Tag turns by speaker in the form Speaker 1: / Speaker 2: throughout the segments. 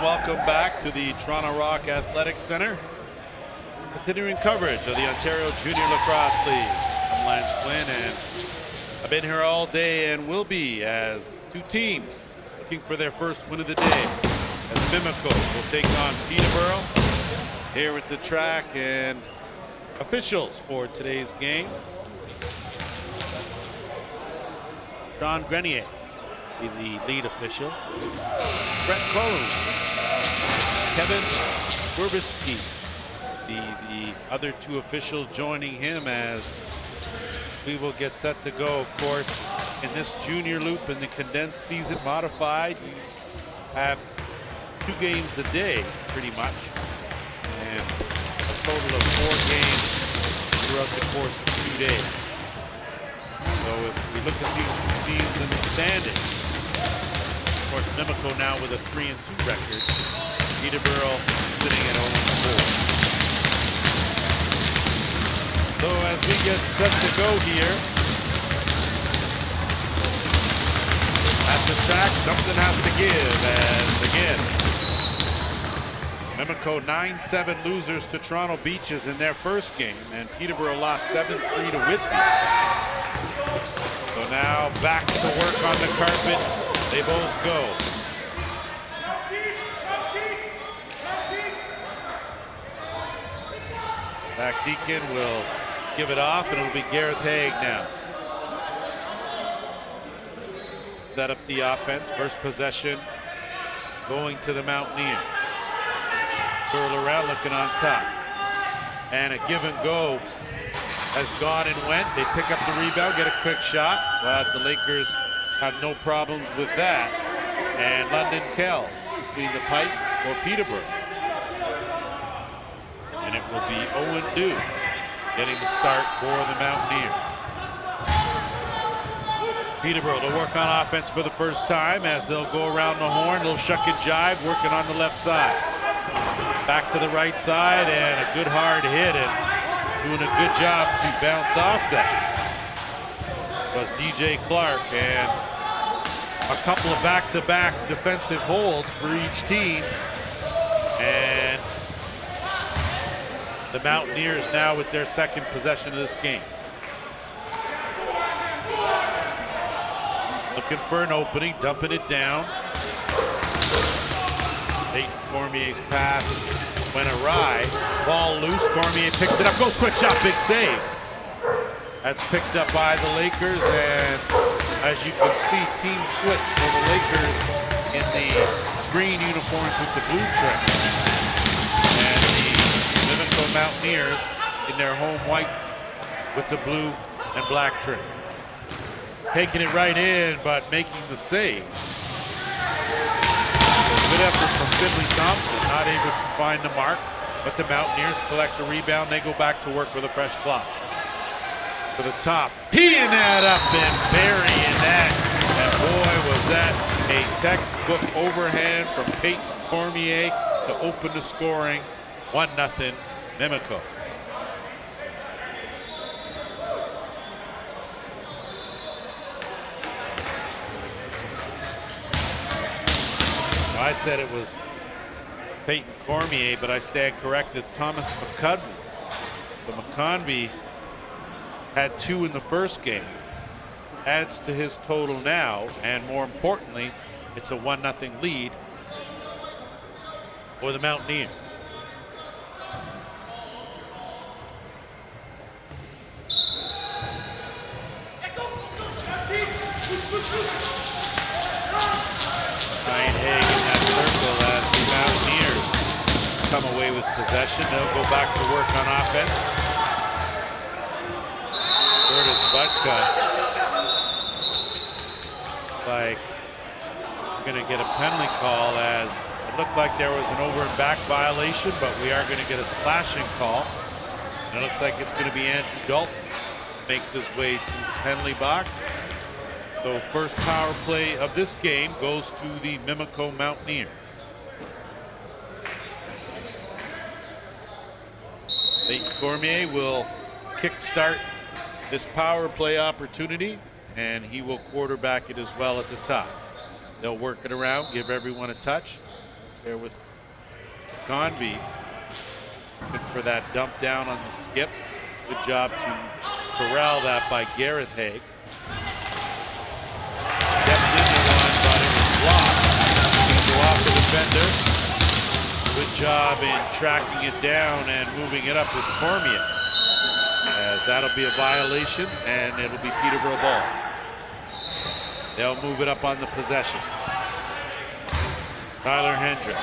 Speaker 1: welcome back to the Toronto Rock Athletic Center. Continuing coverage of the Ontario Junior Lacrosse League. I'm Lance Flynn, and I've been here all day and will be as two teams looking for their first win of the day. As Mimico will take on Peterborough here at the track, and officials for today's game. Sean Grenier, the lead official. Brett Colon, Kevin Burbiski, the other two officials joining him as we will get set to go. Of course, in this junior loop in the condensed season modified, you have 2 games a day pretty much, and a total of 4 games throughout the course of 2 days. So if we look at these two teams in the standings, of course Mimico now with a 3-2 record, Peterborough sitting at 0-4. So as we get set to go here at the track, something has to give, as again, Mimico 9-7 losers to Toronto Beaches in their first game, and Peterborough lost 7-3 to Whitby. So now back to work on the carpet. They both go. Zach Deacon will give it off, and it'll be Gareth Haig now. Set up the offense. First possession going to the Mountaineers. Curl around, looking on top. And a give and go has gone and went. They pick up the rebound, get a quick shot, but the Lakers have no problems with that. And London Kells between the pipe for Peterborough. And it will be Owen Dew getting the start for the Mountaineers. Peterborough to work on offense for the first time as they'll go around the horn. Little shuck and jive working on the left side. Back to the right side, and a good hard hit, and doing a good job to bounce off that was DJ Clark, and a couple of back-to-back defensive holds for each team. And the Mountaineers now with their second possession of this game. Looking for an opening, dumping it down. Peyton Cormier's pass went awry. Ball loose, Cormier picks it up, goes quick shot, big save. That's picked up by the Lakers, and as you can see, team switch for the Lakers in the green uniforms with the blue trim. And the Mimico Mountaineers in their home whites with the blue and black trim. Taking it right in, but making the save. Good effort from Finley Thompson, not able to find the mark, but the Mountaineers collect the rebound. They go back to work with a fresh clock. To the top, teeing that up and burying that. And boy, was that a textbook overhand from Peyton Cormier to open the scoring. 1-0 Mimico. I said it was Peyton Cormier, but I stand corrected. Thomas McCudby. So McConvey had 2 in the first game. Adds to his total now, and more importantly, it's a 1-0 lead for the Mountaineers. Ryan Haig in that circle as the Mountaineers come away with possession. They'll go back to work on offense. Curtis Budka, like we're going to get a penalty call, as it looked like there was an over and back violation, but we are going to get a slashing call. And it looks like it's going to be Andrew Dalton makes his way to the penalty box. So first power play of this game goes to the Mimico Mountaineers. Peyton Cormier will kickstart this power play opportunity, and he will quarterback it as well at the top. They'll work it around, give everyone a touch. there with Convey. Good for that dump down on the skip. Good job to corral that by Gareth Haig. Stepped into one, but it was blocked. Gonna go off the defender. Good job in tracking it down and moving it up was Cormier. As that'll be a violation and it'll be Peterborough ball. They'll move it up on the possession. Tyler Hendricks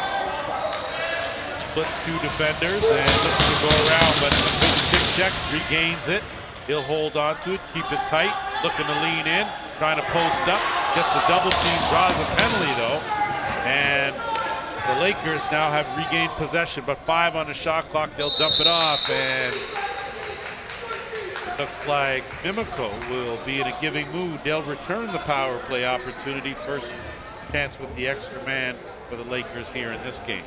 Speaker 1: splits two defenders and looks to go around, but a good stick check, regains it. He'll hold on to it, keep it tight, looking to lean in, trying to post up, gets a double team, draws a penalty though, and the Lakers now have regained possession, but 5 on the shot clock. They'll dump it off, and it looks like Mimico will be in a giving mood. They'll return the power play opportunity. First chance with the extra man for the Lakers here in this game.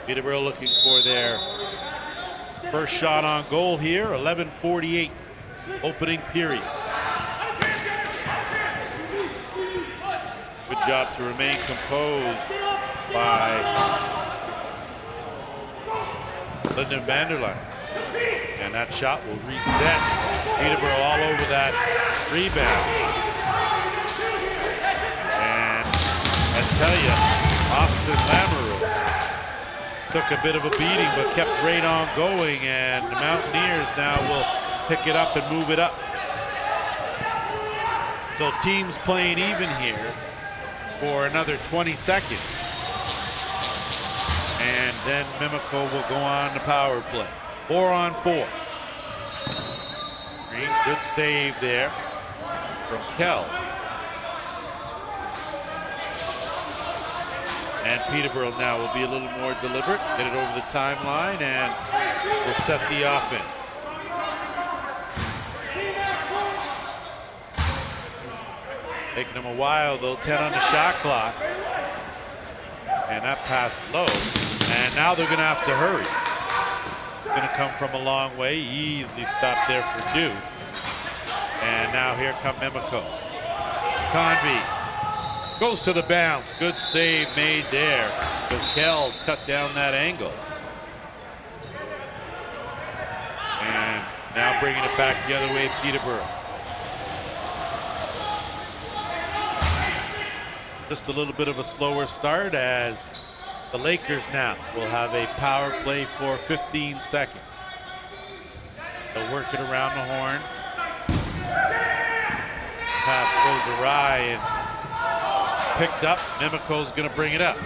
Speaker 1: Peterborough looking for their first shot on goal here. 11:48 opening period. Good job to remain composed by Lyndon Vanderline. And that shot will reset. Peterborough all over that rebound. And I tell you, Austin Lamoureux took a bit of a beating, but kept right on going, and the Mountaineers now will pick it up and move it up. So teams playing even here for another 20 seconds. And then Mimico will go on the power play. 4 on 4. Green, good save there from Kell. And Peterborough now will be a little more deliberate, get it over the timeline, and will set the offense. Taking them a while though, 10 on the shot clock. And that pass low. And now they're gonna have to hurry. Gonna come from a long way, easy stop there for Dew. And now here come Mimico. Convey goes to the bounce. Good save made there. So Kells cut down that angle. And now bringing it back the other way, Peterborough. Just a little bit of a slower start as the Lakers now will have a power play for 15 seconds. They'll work it around the horn. Pass goes awry and picked up. Mimico's going to bring it up.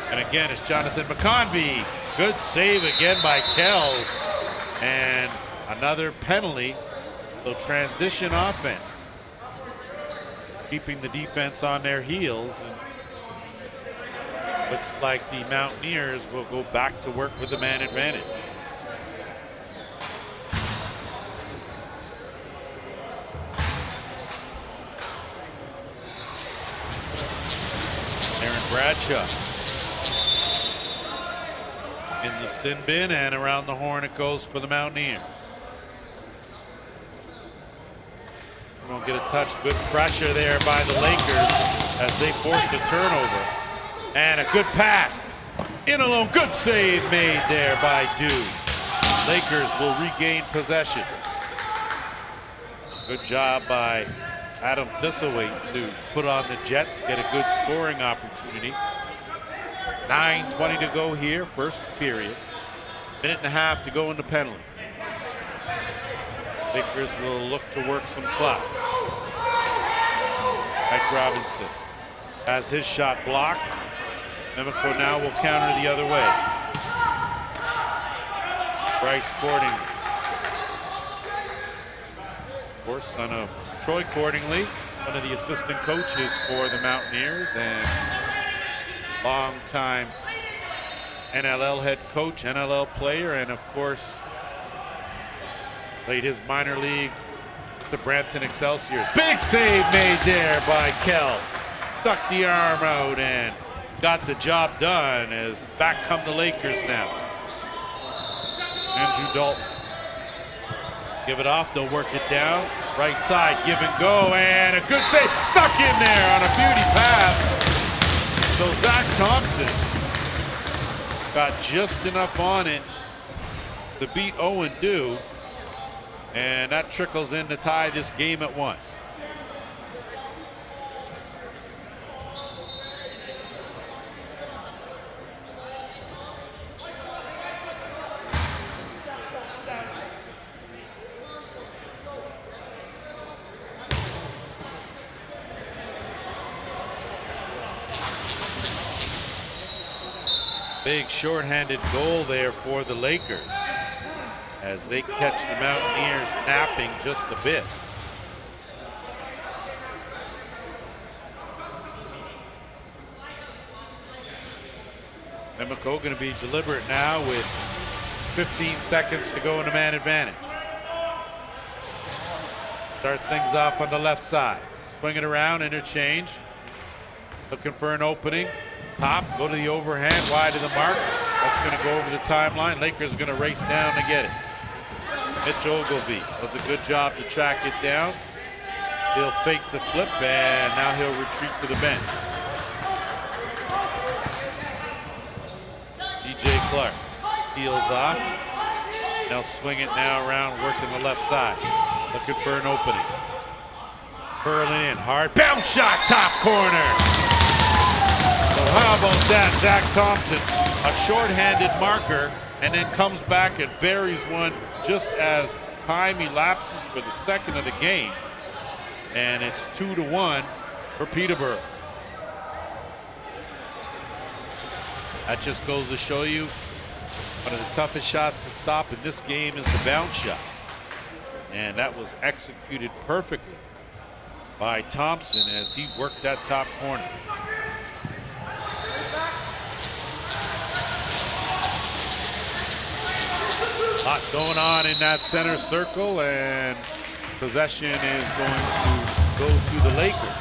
Speaker 1: And again, it's Jonathan McConvey. Good save again by Kells. And another penalty. So transition offense. Keeping the defense on their heels. And looks like the Mountaineers will go back to work with the man advantage. Bradshaw in the sin bin, and around the horn it goes for the Mountaineers. We don't get a touch. Good pressure there by the Lakers as they force a turnover. And a good pass. In alone. Good save made there by Dew. Lakers will regain possession. Good job by Adam Thistlethwaite to put on the Jets, get a good scoring opportunity. 9:20 to go here, first period. Minute and a half to go in the penalty. Lakers will look to work some clock. Mike Robinson has his shot blocked. Mimico now will counter the other way. Bryce Cording, of course, son of Troy Cordingley, one of the assistant coaches for the Mountaineers and long-time NLL head coach, NLL player, and of course played his minor league with the Brampton Excelsiors. Big save made there by Kells. Stuck the arm out and got the job done as back come the Lakers now. Drew Dalton. Give it off, they'll work it down. Right side, give and go, and a good save. Stuck in there on a beauty pass. So Zach Thompson got just enough on it to beat Owen Dew, and that trickles in to tie this game at 1. Big shorthanded goal there for the Lakers as they catch the Mountaineers napping just a bit. Mimico going to be deliberate now with 15 seconds to go in a man advantage. Start things off on the left side. Swing it around, interchange. Looking for an opening. Top, go to the overhand, wide of the mark. That's going to go over the timeline. Lakers are going to race down to get it. Mitch Ogilvie does a good job to track it down. He'll fake the flip, and now he'll retreat to the bench. DJ Clark peels off. They'll swing it now around, working the left side. Looking for an opening. Curling in, hard bounce shot, top corner. So how about that? Zach Thompson, a short-handed marker, and then comes back and buries one just as time elapses for the second of the game. And it's 2-1 for Peterborough. That just goes to show you one of the toughest shots to stop in this game is the bounce shot. And that was executed perfectly by Thompson as he worked that top corner. Lot going on in that center circle, and possession is going to go to the Lakers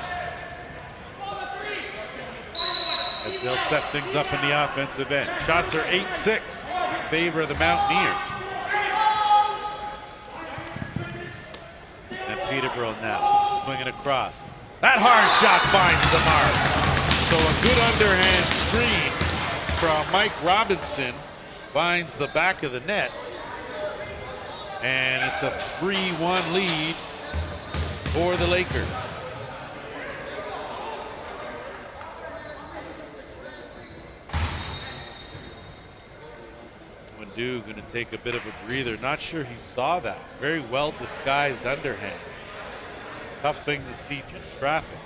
Speaker 1: as they'll set things up in the offensive end. Shots are 8-6 in favor of the Mountaineers. And Peterborough now swinging across. That hard shot finds the mark. So a good underhand screen from Mike Robinson finds the back of the net. And it's a 3-1 lead for the Lakers. Dew going to take a bit of a breather. Not sure he saw that. Very well disguised underhand. Tough thing to see through traffic.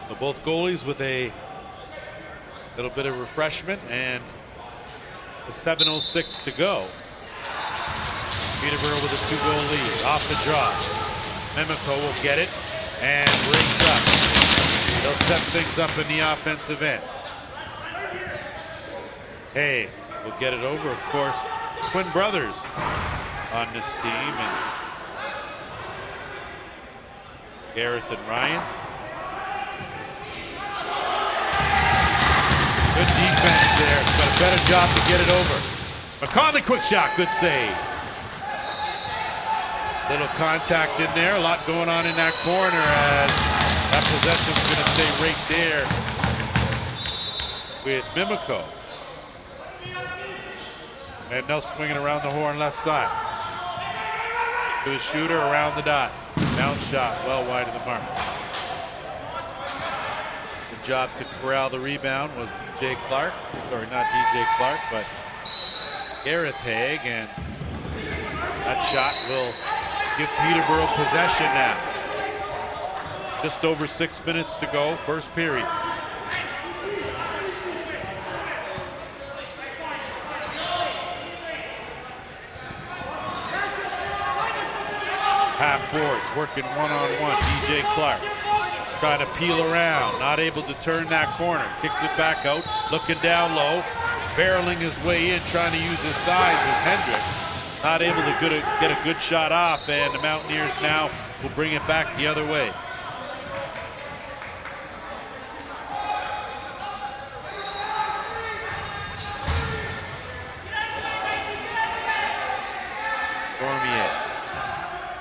Speaker 1: So both goalies with a little bit of refreshment and a 7:06 to go. Peterborough with a 2-goal lead. Off the draw. Mimico will get it and race up. They'll set things up in the offensive end. Hay will get it over, of course. Twin brothers on this team, and Gareth and Ryan. Good defense there. Got a better job to get it over. McConley, quick shot, good save. Little contact in there, a lot going on in that corner as that possession's going to stay right there with Mimico. And now swinging around the horn left side. To the shooter around the dots. Bounce shot, well wide of the mark. Good job to corral the rebound was DJ Clark. Sorry, not DJ Clark, but Gareth Haig, and that shot will give Peterborough possession now. Just over 6 minutes to go, first period. Half boards, working one-on-one. DJ Clark trying to peel around, not able to turn that corner. Kicks it back out, looking down low, barreling his way in, trying to use his size was Hendricks. not able to get a good shot off, and the Mountaineers now will bring it back the other way.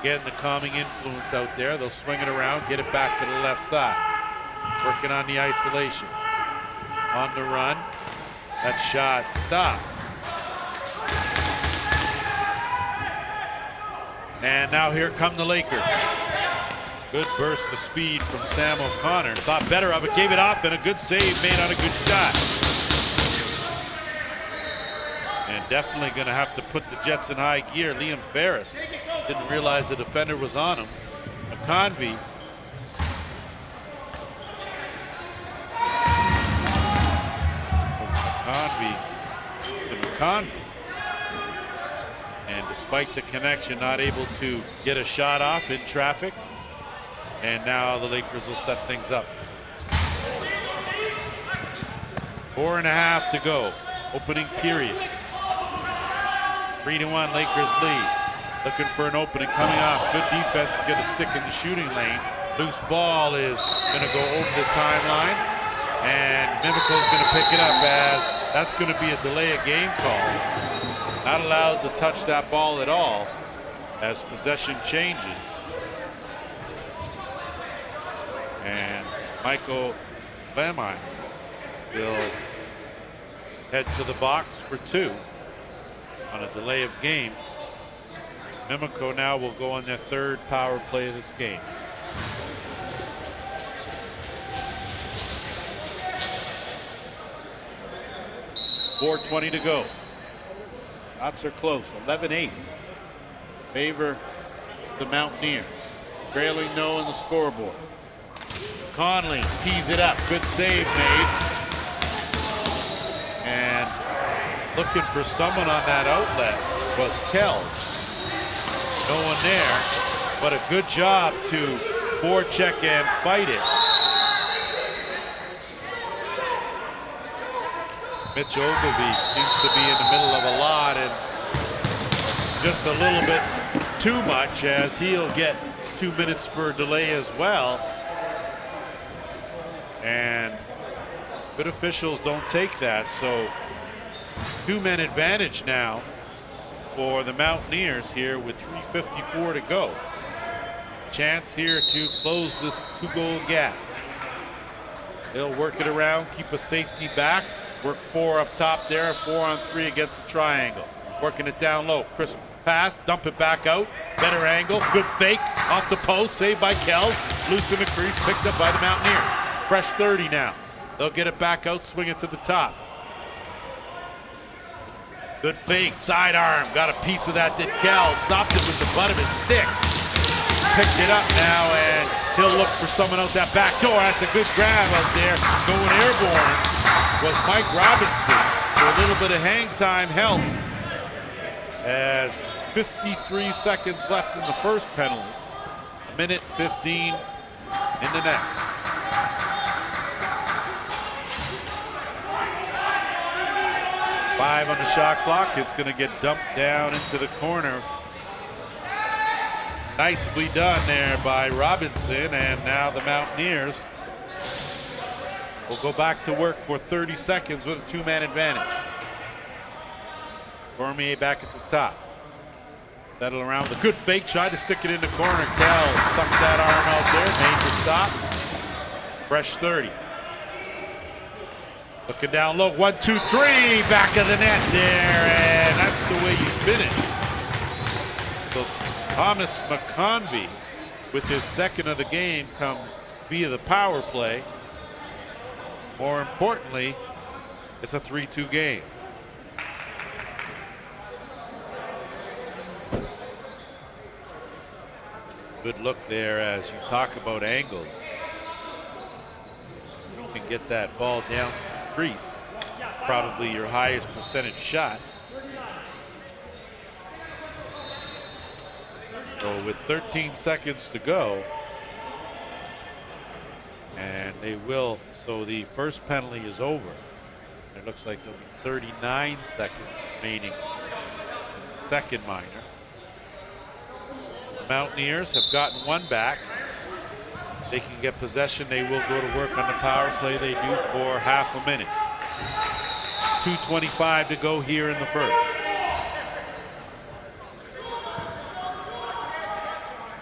Speaker 1: Getting the calming influence out there. They'll swing it around, get it back to the left side. Working on the isolation. On the run. That shot stopped. And now here come the Lakers. Good burst of speed from Sam O'Connor. Thought better of it, gave it off, and a good save made on a good shot. And definitely going to have to put the Jets in high gear. Liam Ferris didn't realize the defender was on him. McConvey. McConvey. And despite the connection, not able to get a shot off in traffic. And now the Lakers will set things up. 4.5 to go. Opening period. 3-1 Lakers lead. Looking for an opening coming off. Good defense to get a stick in the shooting lane. Loose ball is going to go over the timeline. And Mimico's going to pick it up as that's going to be a delay of game call. Not allowed to touch that ball at all as possession changes. And Michael Lamine will head to the box for 2 on a delay of game. Mimico now will go on their 3rd power play of this game. .420 to go. Shots are close, 11-8. Favor the Mountaineers. Trailing no in the scoreboard. Conley tees it up, good save made. And looking for someone on that outlet was Kells. No one there, but a good job to forecheck and fight it. Mitch Ogilvie seems to be in the middle of a lot and just a little bit too much, as he'll get 2 minutes for a delay as well. And good officials don't take that, so 2-man advantage now for the Mountaineers here with 3:54 to go. Chance here to close this 2-goal gap. They'll work it around, keep a safety back, work 4 up top there, 4-on-3 against the triangle. Working it down low, crisp pass, dump it back out, better angle, good fake, off the post, saved by Kells, loose in the crease, picked up by the Mountaineers. Fresh 30 now. They'll get it back out, swing it to the top. Good fake, sidearm, got a piece of that, did Kells, stopped it with the butt of his stick. Picked it up now, and he'll look for someone out that back door. That's a good grab out there. Going airborne was Mike Robinson for a little bit of hang time help, as 53 seconds left in the first penalty. 1:15 in the next. Five on the shot clock. It's going to get dumped down into the corner. Nicely done there by Robinson, and now the Mountaineers will go back to work for 30 seconds with a 2-man advantage. Cormier back at the top. Settle around with a good fake, tried to stick it in the corner. Kells stuck that arm out there, made the stop. Fresh 30. Looking down low, 1, 2, 3, back of the net there, and that's the way you finish. So Thomas McConvey, with his 2nd of the game, comes via the power play. More importantly, it's a 3-2 game. Good look there as you talk about angles. You can get that ball down to the crease. Probably your highest percentage shot. So with 13 seconds to go, and they will, so the first penalty is over. It looks like there'll be 39 seconds remaining in the second minor. The Mountaineers have gotten one back. They can get possession. They will go to work on the power play. They do for half a minute. 2:25 to go here in the first.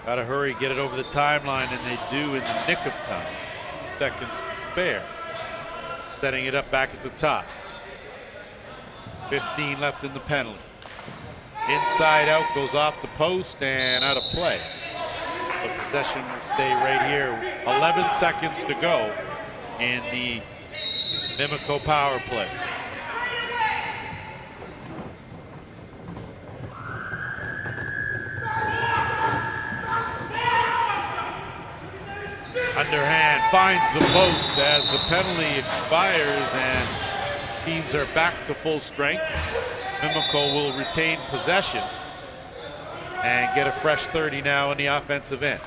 Speaker 1: Gotta hurry, get it over the timeline, and they do in the nick of time. 2 seconds to spare. Setting it up back at the top. 15 left in the penalty. Inside out, goes off the post and out of play. But possession will stay right here. 11 seconds to go in the Mimico power play. Underhand finds the post as the penalty expires and teams are back to full strength. Mimico will retain possession and get a fresh 30 now in the offensive end.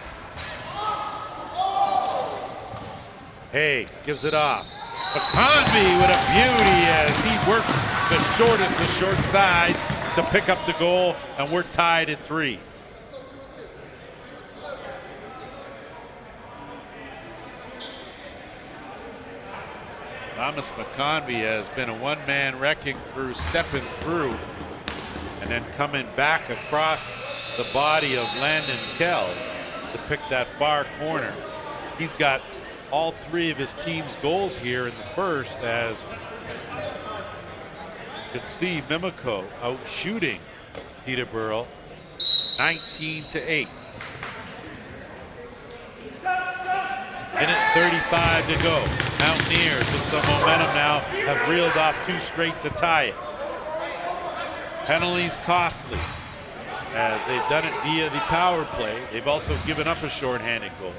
Speaker 1: Hay gives it off. McConvey with a beauty as he works the shortest, the short sides to pick up the goal, and we're tied at 3. Thomas McConvey has been a one-man wrecking crew, stepping through and then coming back across the body of Landon Kells to pick that far corner. He's got all 3 of his team's goals here in the first, as you can see Mimico out shooting Peterborough 19-8. Minute 35 to go. Mountaineers with some momentum now have reeled off 2 straight to tie it. Penalties costly as they've done it via the power play. They've also given up a shorthanded goal.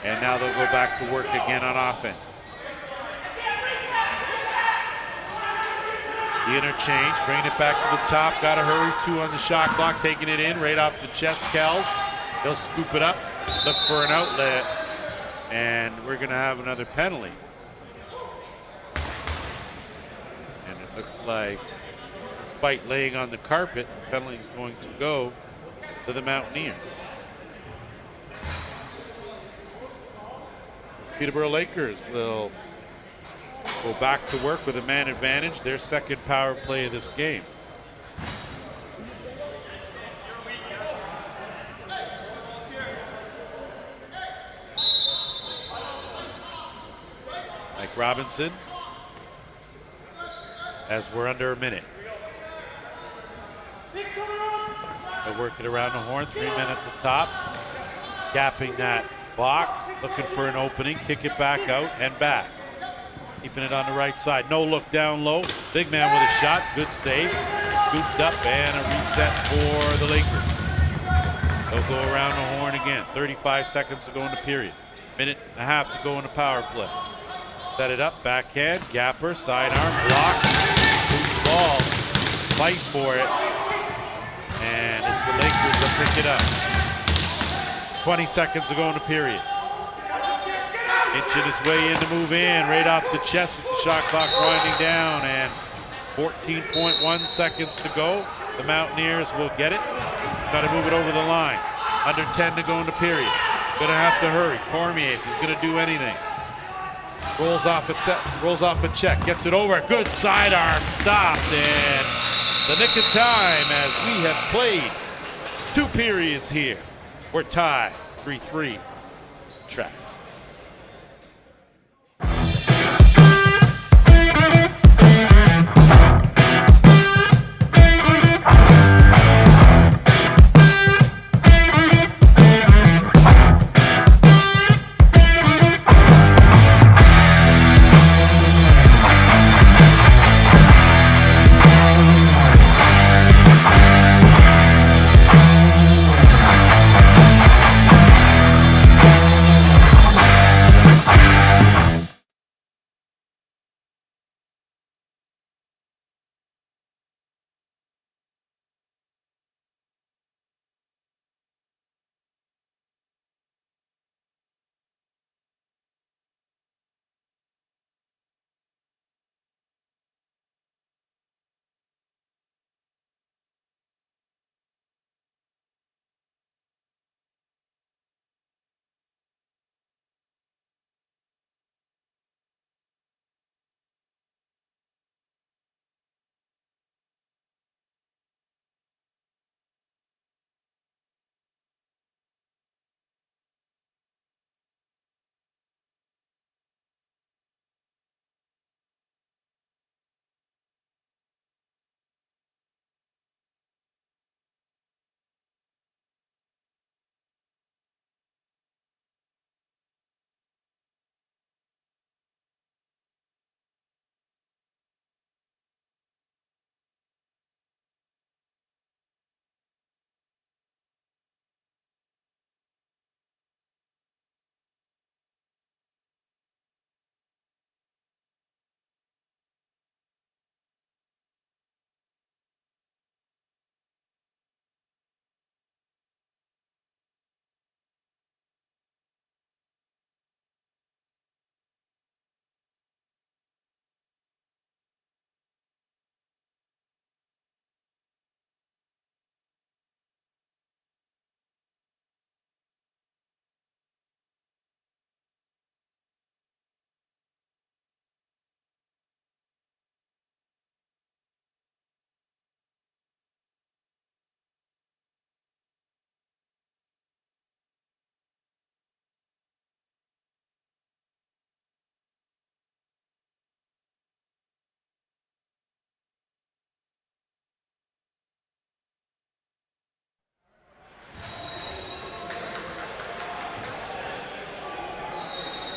Speaker 1: And now they'll go back to work again on offense. The interchange, bringing it back to the top. Got to hurry. 2 on the shot clock, taking it in right off the chest. Kells, he'll scoop it up, look for an outlet, and we're going to have another penalty. And it looks like, despite laying on the carpet, the penalty is going to go to the Mountaineers. Peterborough Lakers will go back to work with a man advantage, their second power play of this game. Mike Robinson, as we're under a minute. They work it around the horn, 3 men at the top, gapping that box, looking for an opening, kick it back out and back. Keeping it on the right side. No look down low. Big man with a shot. Good save. Scooped up and a reset for the Lakers. They'll go around the horn again. 35 seconds to go in the period. Minute and a half to go in the power play. Set it up. Backhand. Gapper. Sidearm. Block. Loose ball. Fight for it. And it's the Lakers that pick it up. 20 seconds to go in the period. Inching his way in to move in, right off the chest with the shot clock winding down, and 14.1 seconds to go. The Mountaineers will get it. Got to move it over the line. Under 10 to go in the period. Gonna have to hurry. Cormier, if he's gonna do anything. Rolls off a check, gets it over. Good sidearm, stopped, and the nick of time as we have played 2 periods here. We're tied, 3-3 track.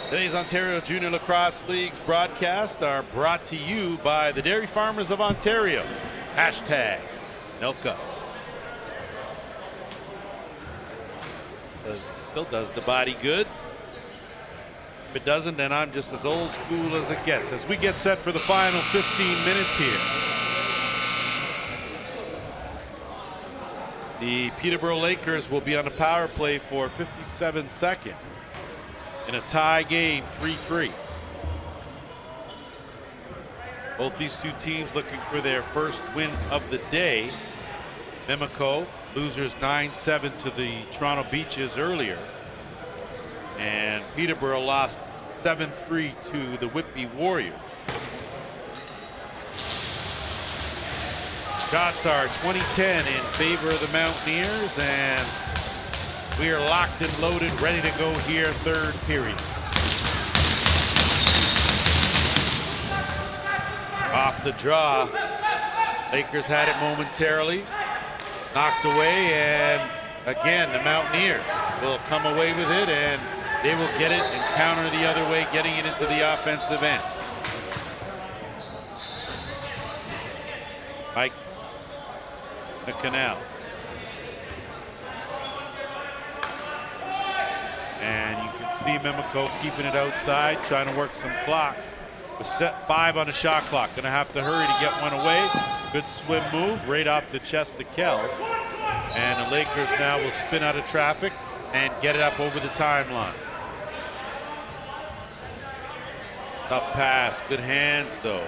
Speaker 1: Today's Ontario Junior Lacrosse League's broadcast are brought to you by the Dairy Farmers of Ontario. Hashtag Milka. Still does the body good. If it doesn't, then I'm just as old school as it gets. As we get set for the final 15 minutes here. The Peterborough Lakers will be on the power play for 57 seconds. In a tie game, 3-3. Both these two teams looking for their first win of the day. Mimico, losers 9-7 to the Toronto Beaches earlier. And Peterborough lost 7-3 to the Whitby Warriors. Shots are 20-10 in favor of the Mountaineers, and we are locked and loaded, ready to go here, third period. Off the draw. Lakers had it momentarily. Knocked away, and again, the Mountaineers will come away with it, and they will get it and counter the other way, getting it into the offensive end. Mike the Canal. And you can see Mimico keeping it outside, trying to work some clock. With set 5 on the shot clock. Gonna have to hurry to get one away. Good swim move right off the chest of Kells. And the Lakers now will spin out of traffic and get it up over the timeline. Tough pass, good hands though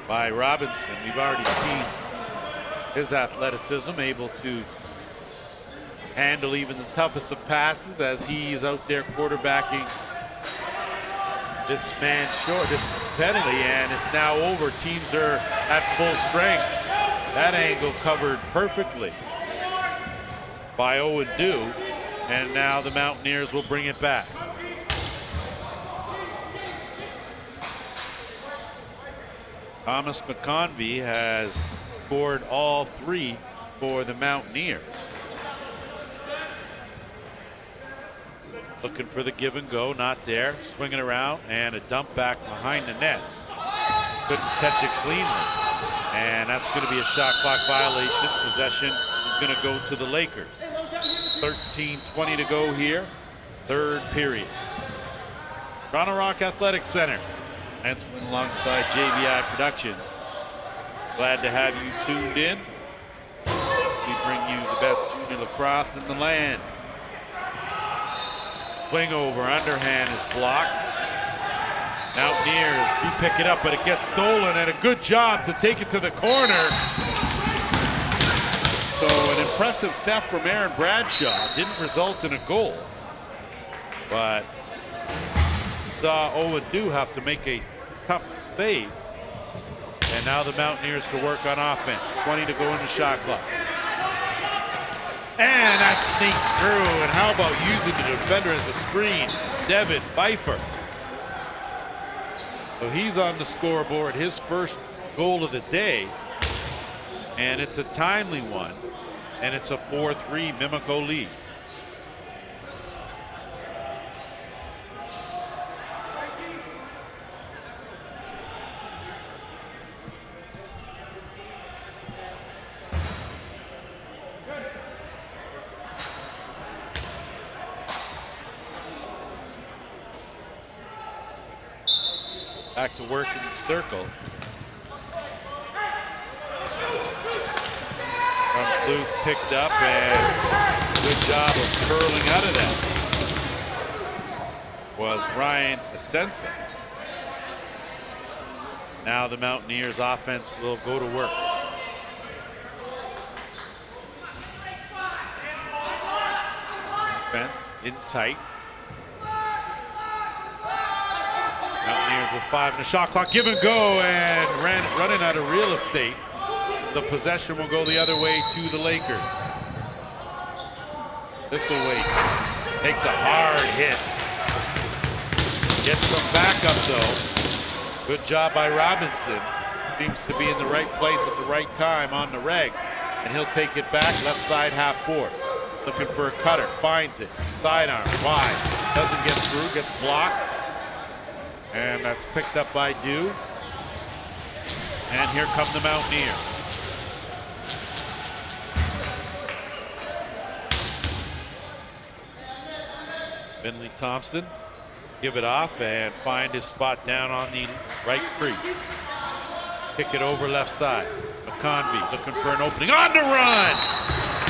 Speaker 1: by Robinson. We've already seen his athleticism, able to handle even the toughest of passes as he's out there quarterbacking this man short, this penalty, and it's now over. Teams are at full strength. That angle covered perfectly by Owen Dew, and now the Mountaineers will bring it back. Thomas McConvey has scored all 3 for the Mountaineers. Looking for the give and go, not there. Swinging around, and a dump back behind the net. Couldn't catch it cleanly. And that's going to be a shot clock violation. Possession is going to go to the Lakers. 13:20 to go here, third period. Toronto Rock Athletic Center. And alongside JVI Productions. Glad to have you tuned in. We bring you the best junior lacrosse in the land. Swing over, underhand is blocked. Mountaineers do pick it up, but it gets stolen, and a good job to take it to the corner. So an impressive theft from Aaron Bradshaw. Didn't result in a goal. But saw Owen Dew have to make a tough save. And now the Mountaineers to work on offense. 20 to go in the shot clock. And that sneaks through, and how about using the defender as a screen? Devin Pfeiffer. So he's on the scoreboard, his first goal of the day, and it's a timely one, and it's a 4-3 Mimico lead. Back to work in the circle. From loose, picked up, and good job of curling out of that was Ryan Asensa. Now the Mountaineers offense will go to work. Defense in tight. Mountaineers with 5 in the shot clock. Give and go, and running out of real estate. The possession will go the other way to the Lakers. This will wait. Takes a hard hit. Gets some backup though. Good job by Robinson. Seems to be in the right place at the right time on the reg. And he'll take it back left side half court. Looking for a cutter. Finds it. Sidearm wide. Doesn't get through, gets blocked. And that's picked up by Dew. And here come the Mountaineers. Finley Thompson give it off and find his spot down on the right crease. Kick it over left side. McConvey looking for an opening on the run.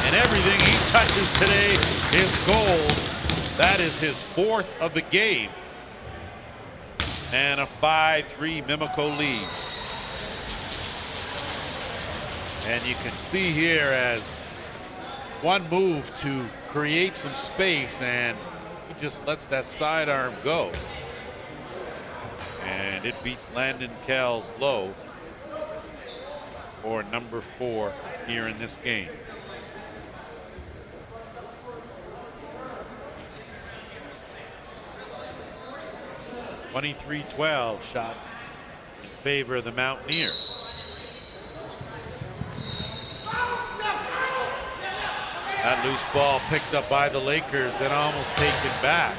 Speaker 1: And everything he touches today is gold. That is his 4th of the game. And a 5-3 Mimico lead. And you can see here as one move to create some space, and he just lets that sidearm go. And it beats Landon Kell's low for number 4 here in this game. (23-12) shots in favor of the Mountaineers. That loose ball picked up by the Lakers, then almost taken back.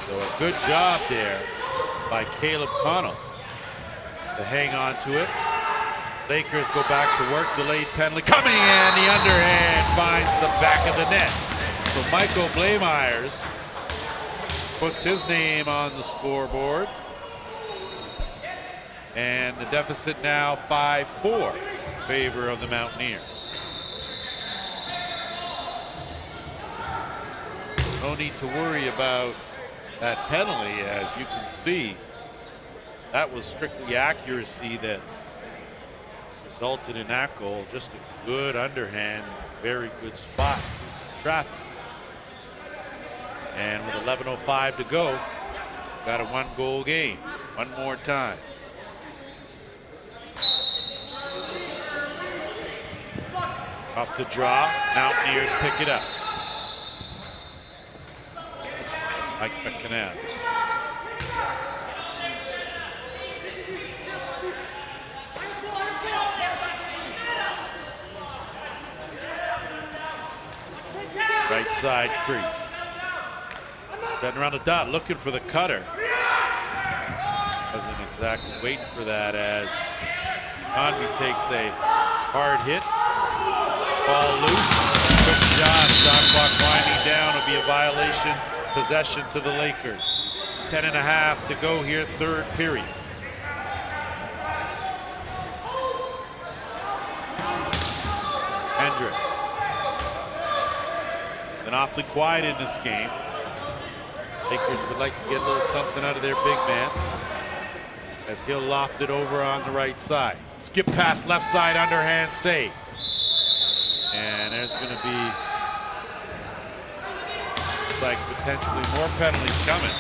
Speaker 1: So a good job there by Caleb Connell to hang on to it. Lakers go back to work, delayed penalty coming in, the underhand finds the back of the net. So Michael Blameyers puts his name on the scoreboard. And the deficit now 5-4 in favor of the Mountaineers. No need to worry about that penalty. As you can see, that was strictly accuracy that resulted in that goal. Just a good underhand, very good spot. Traffic. And with 11:05 to go, got a 1-goal game. One more time. Off the draw, Mountaineers pick it up. Mike McCann. Right side crease. Been around the dot, looking for the cutter. Wasn't exactly waiting for that as Convey takes a hard hit. Ball loose. Quick shot clock winding down. Will be a violation. Possession to the Lakers. 10.5 to go here, 3rd period. Hendrick. Been awfully quiet in this game. Lakers would like to get a little something out of their big man as he'll loft it over on the right side. Skip pass left side, underhand save. And there's going to be like potentially more penalties coming.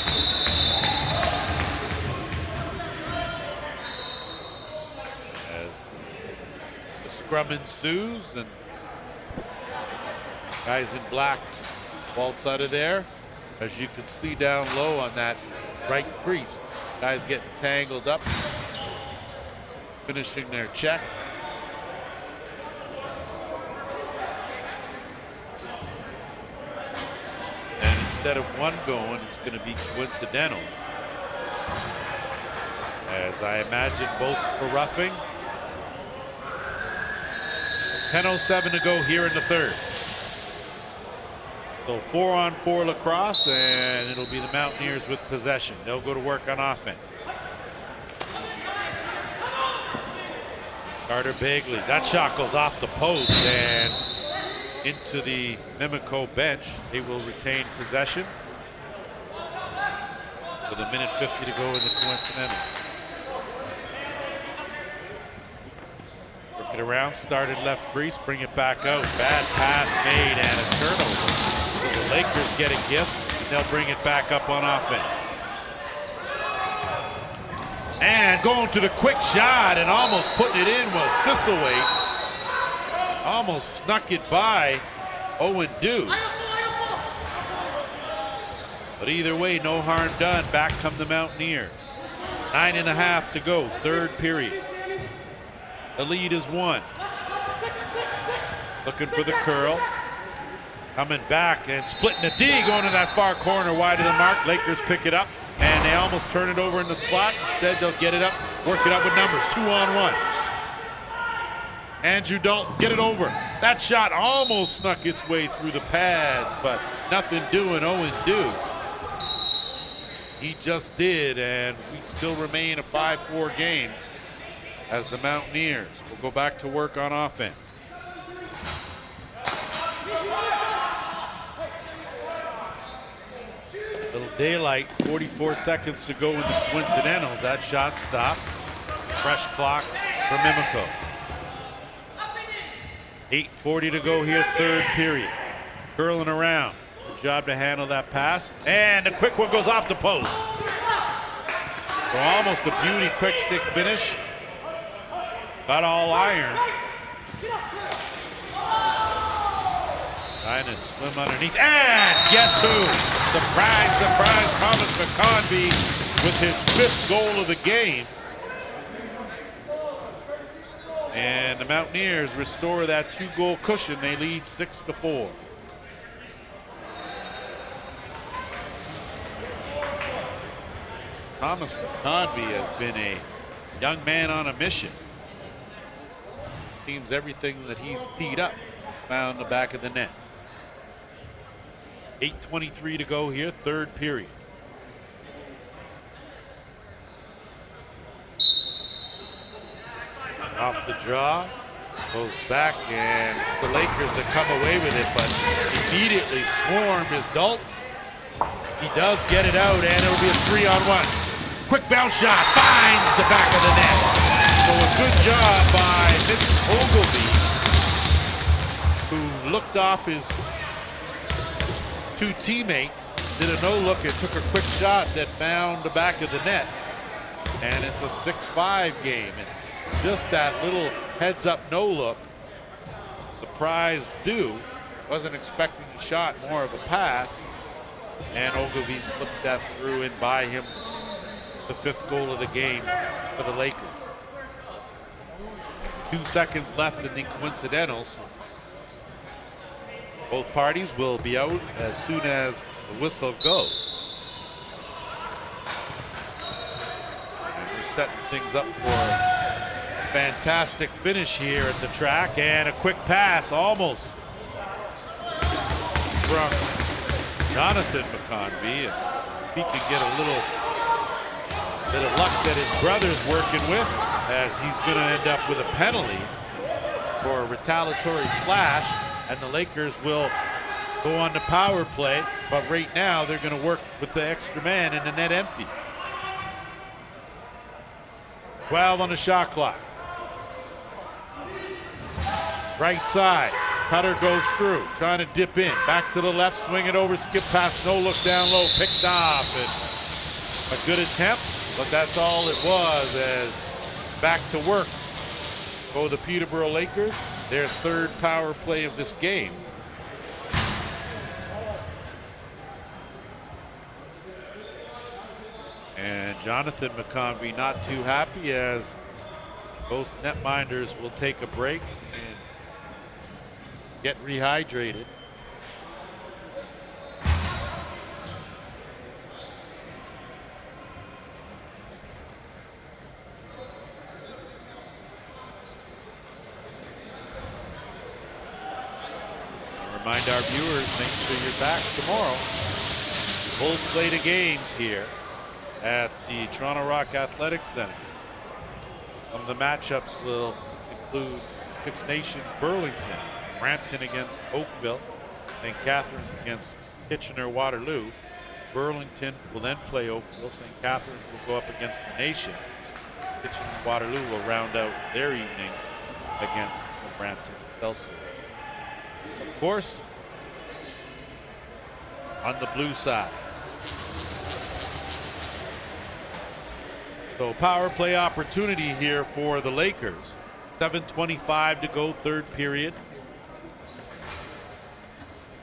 Speaker 1: As the scrum ensues and guys in black waltz out of there. As you can see down low on that right crease, guys getting tangled up, finishing their checks. And instead of one going, it's going to be coincidentals. As I imagine both for roughing. 10:07 to go here in the 3rd. So 4-on-4 lacrosse, and it'll be the Mountaineers with possession. They'll go to work on offense. Carter Bagley, that shot goes off the post and into the Mimico bench. They will retain possession with 1:50 to go in the coincidental. Work it around, started left crease, bring it back out. Bad pass made and a turnover. The Lakers get a gift, and they'll bring it back up on offense. And going to the quick shot and almost putting it in was Thistlewaite. Almost snuck it by Owen Dew. But either way, no harm done. Back come the Mountaineers. 9.5 to go, 3rd period. The lead is 1. Looking for the curl. Coming back and splitting the D, going to that far corner wide of the mark. Lakers pick it up, and they almost turn it over in the slot. Instead, they'll get it up, work it up with numbers, 2-on-1. Andrew Dalton, get it over. That shot almost snuck its way through the pads, but nothing doing, Owen do. He just did, and we still remain a 5-4 game as the Mountaineers will go back to work on offense. Little daylight, 44 seconds to go with the coincidentals. That shot stopped. Fresh clock for Mimico. 8:40 to go here, third period. Curling around. Good job to handle that pass. And a quick one goes off the post. So almost a beauty quick stick finish. Got all iron. Trying to swim underneath. And guess who? Surprise, surprise, Thomas McConvey with his 5th goal of the game. And the Mountaineers restore that 2-goal cushion. They lead 6-4. Thomas McConvey has been a young man on a mission. Seems everything that he's teed up found the back of the net. 8:23 to go here, third period. Off the draw, goes back, and it's the Lakers that come away with it, but immediately swarmed is Dalton. He does get it out, and it'll be a 3-on-1. Quick bounce shot, finds the back of the net. So a good job by Mitch Ogilvie, who looked off his 2 teammates, did a no-look and took a quick shot that found the back of the net. And it's a 6-5 game. And just that little heads-up no-look, surprise due. Wasn't expecting the shot, more of a pass. And Ogilvie slipped that through and by him the 5th goal of the game for the Lakers. 2 seconds left in the coincidentals. Both parties will be out as soon as the whistle goes. And we're setting things up for a fantastic finish here at the track, and a quick pass almost from Jonathan McConvey. And he can get a little bit of luck that his brother's working with, as he's going to end up with a penalty for a retaliatory slash, and the Lakers will go on the power play, but right now they're going to work with the extra man and the net empty. 12 on the shot clock. Right side, Cutter goes through, trying to dip in, back to the left, swing it over, skip pass, no look down low, picked off. And a good attempt, but that's all it was, as back to work go the Peterborough Lakers, their 3rd power play of this game. And Jonathan McConvey not too happy, as both netminders will take a break and get rehydrated. Remind our viewers, make sure you're back tomorrow. Full slate of games here at the Toronto Rock Athletic Center. Some of the matchups will include Six Nations Burlington, Brampton against Oakville, St. Catharines against Kitchener-Waterloo. Burlington will then play Oakville. St. Catharines will go up against the Nation. Kitchener-Waterloo will round out their evening against the Brampton Excelsior. Of course, on the blue side. So power play opportunity here for the Lakers. 7:25 to go, third period.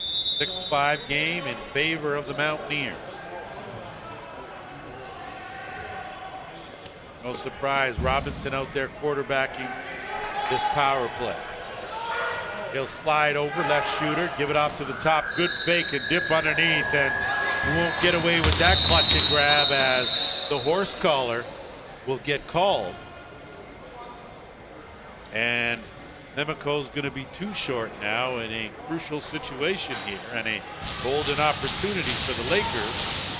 Speaker 1: 6-5 game in favor of the Mountaineers. No surprise, Robinson out there quarterbacking this power play. He'll slide over, left shooter, give it off to the top. Good fake and dip underneath, and he won't get away with that clutch and grab as the horse collar will get called. And Mimico's going to be too short now in a crucial situation here and a golden opportunity for the Lakers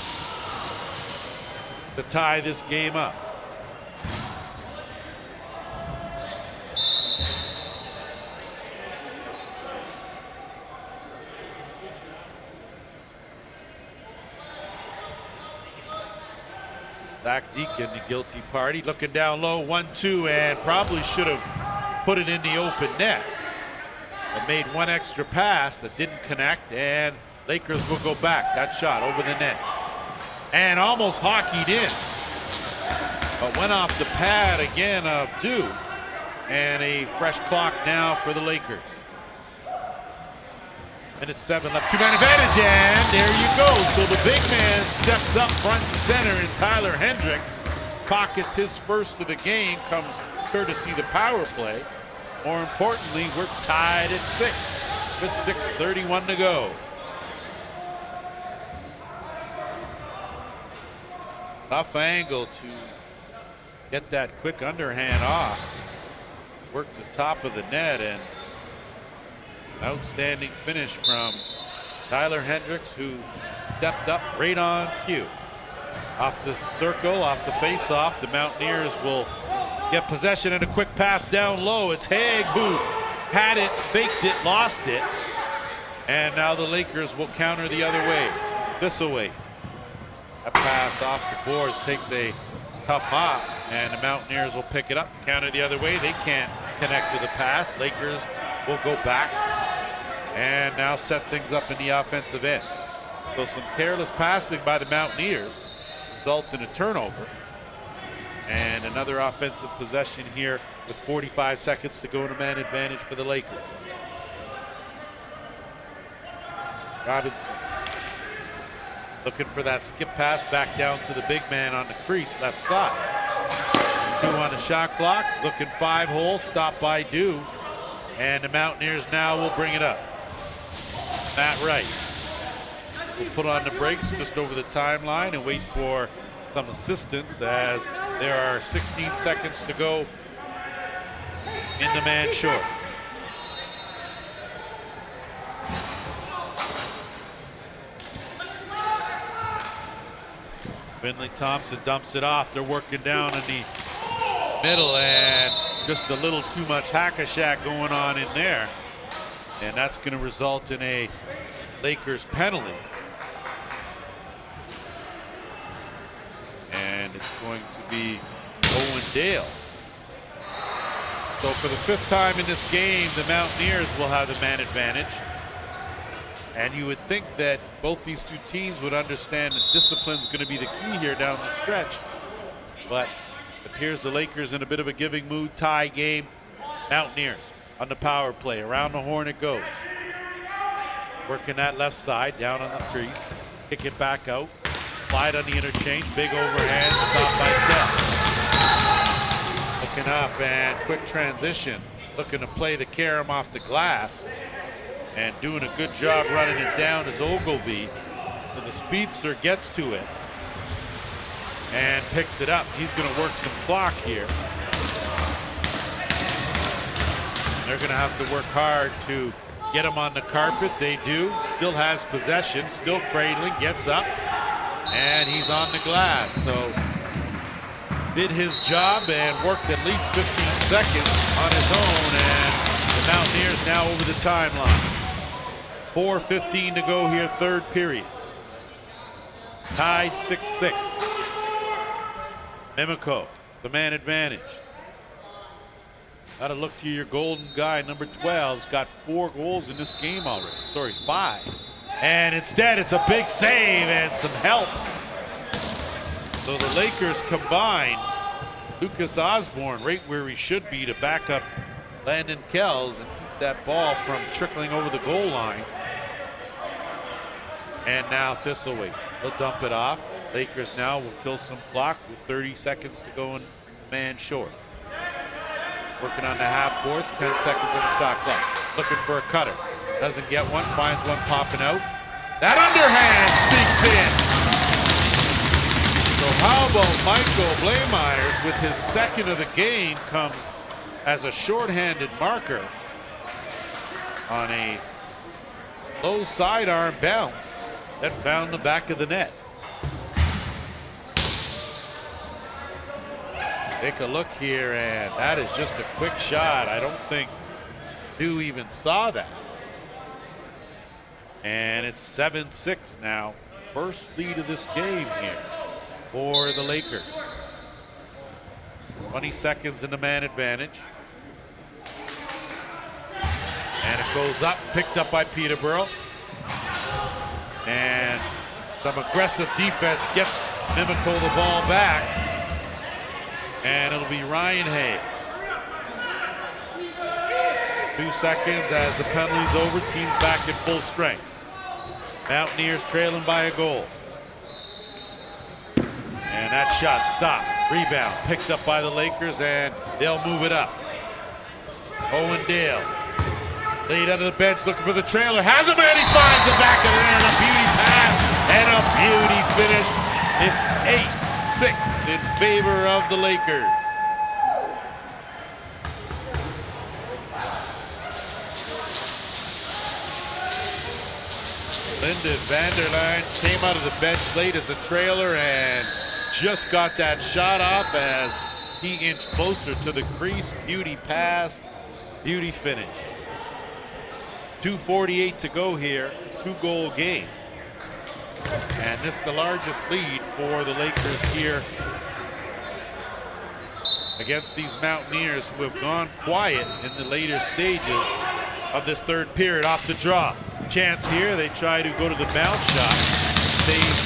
Speaker 1: to tie this game up. Zach Deacon, the guilty party, looking down low, 1-2, and probably should have put it in the open net. But made one extra pass that didn't connect, and Lakers will go back. That shot over the net. And almost hockeyed in. But went off the pad again of Dew. And a fresh clock now for the Lakers. Minute 7 left, two-man advantage, and there you go. So the big man steps up front and center, and Tyler Hendricks pockets his first of the game, comes courtesy the power play. More importantly, we're tied at 6 with 6:31 to go. Tough angle to get that quick underhand off. Work the top of the net, and outstanding finish from Tyler Hendricks, who stepped up right on cue. Off the circle, off the face-off, the Mountaineers will get possession and a quick pass down low. It's Haig who had it, faked it, lost it. And now the Lakers will counter the other way. This away. A pass off the boards takes a tough hop, and the Mountaineers will pick it up, counter the other way. They can't connect with the pass. Lakers will go back and now set things up in the offensive end. So some careless passing by the Mountaineers results in a turnover. And another offensive possession here with 45 seconds to go in a man advantage for the Lakers. Robinson looking for that skip pass back down to the big man on the crease, left side. 2 on the shot clock, looking 5-hole, stopped by Dew. And the Mountaineers now will bring it up. Matt Wright will put on the brakes just over the timeline and wait for some assistance as there are 16 seconds to go in the man short. Finley Thompson dumps it off. They're working down in the middle, and just a little too much hack-a-shack going on in there. And that's going to result in a Lakers penalty. And it's going to be Owen Dale. So for the 5th time in this game, the Mountaineers will have the man advantage. And you would think that both these two teams would understand that discipline is going to be the key here down the stretch. But it appears the Lakers in a bit of a giving mood, tie game. Mountaineers on the power play. Around the horn it goes. Working that left side, down on the crease. Kick it back out. Slide on the interchange. Big overhand. Stopped by Kell. Looking up and quick transition. Looking to play the carom off the glass. And doing a good job running it down is Ogilvie. So the speedster gets to it and picks it up. He's going to work some clock here. They're going to have to work hard to get him on the carpet. They do. Still has possession. Still cradling. Gets up. And he's on the glass. So did his job and worked at least 15 seconds on his own. And the Mountaineers now over the timeline. 4:15 to go here, 3rd period. Tied 6-6. Mimico, the man advantage. Got to look to your golden guy, number 12. He's got 4 goals in this game already. Sorry, 5. And instead, it's a big save and some help. So the Lakers combine Lucas Osborne right where he should be to back up Landon Kells and keep that ball from trickling over the goal line. And now Thistlewaite, he'll dump it off. Lakers now will kill some clock with 30 seconds to go in man short. Working on the half boards, 10 seconds on the shot clock. Looking for a cutter. Doesn't get one, finds one popping out. That underhand sneaks in. So how about Michael Blameyers with his second of the game comes as a shorthanded marker on a low sidearm bounce that found the back of the net. Take a look here, and that is just a quick shot. I don't think Dew even saw that. And it's 7-6 now. First lead of this game here for the Lakers. 20 seconds in the man advantage. And it goes up, picked up by Peterborough. And some aggressive defense gets Mimico the ball back. And it'll be Ryan Hay. 2 seconds as the penalty's over, team's back at full strength. Mountaineers trailing by a goal. And that shot stopped. Rebound picked up by the Lakers, and they'll move it up. Owen Dale lead under the bench looking for the trailer. Has him, and he finds the back of the net. A beauty pass and a beauty finish. It's 8-6 in favor of the Lakers. Lyndon Vanderline came out of the bench late as a trailer and just got that shot off as he inched closer to the crease. Beauty pass, beauty finish. 2:48 to go here, 2-goal game. And this is the largest lead for the Lakers here against these Mountaineers who have gone quiet in the later stages of this third period. Off the draw. Chance here, they try to go to the bounce shot. Stays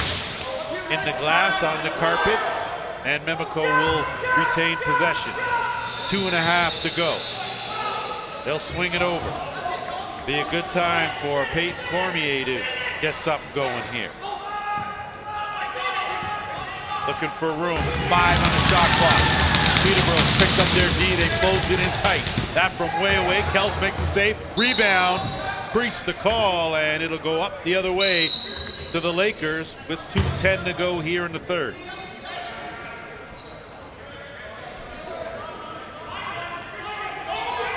Speaker 1: in the glass on the carpet, and Mimico will retain possession. 2.5 to go. They'll swing it over. Be a good time for Peyton Cormier to get something going here. Looking for room. 5 on the shot clock. Peterborough picked up their D. They closed it in tight. That from way away. Kels makes a save. Rebound. Creased the call, and it'll go up the other way to the Lakers with 2:10 to go here in the third.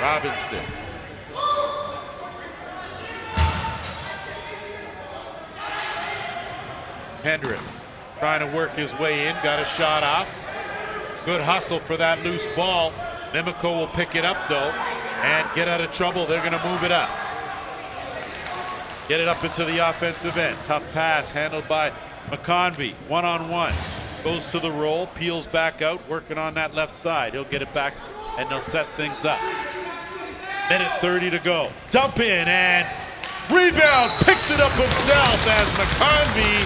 Speaker 1: Robinson. Hendricks trying to work his way in, got a shot off. Good hustle for that loose ball. Mimico will pick it up though and get out of trouble. They're going to move it up. Get it up into the offensive end. Tough pass handled by McConvey. One-on-one. Goes to the roll, peels back out, working on that left side. He'll get it back and they'll set things up. Minute 30 to go. Dump in and rebound. Picks it up himself as McConvey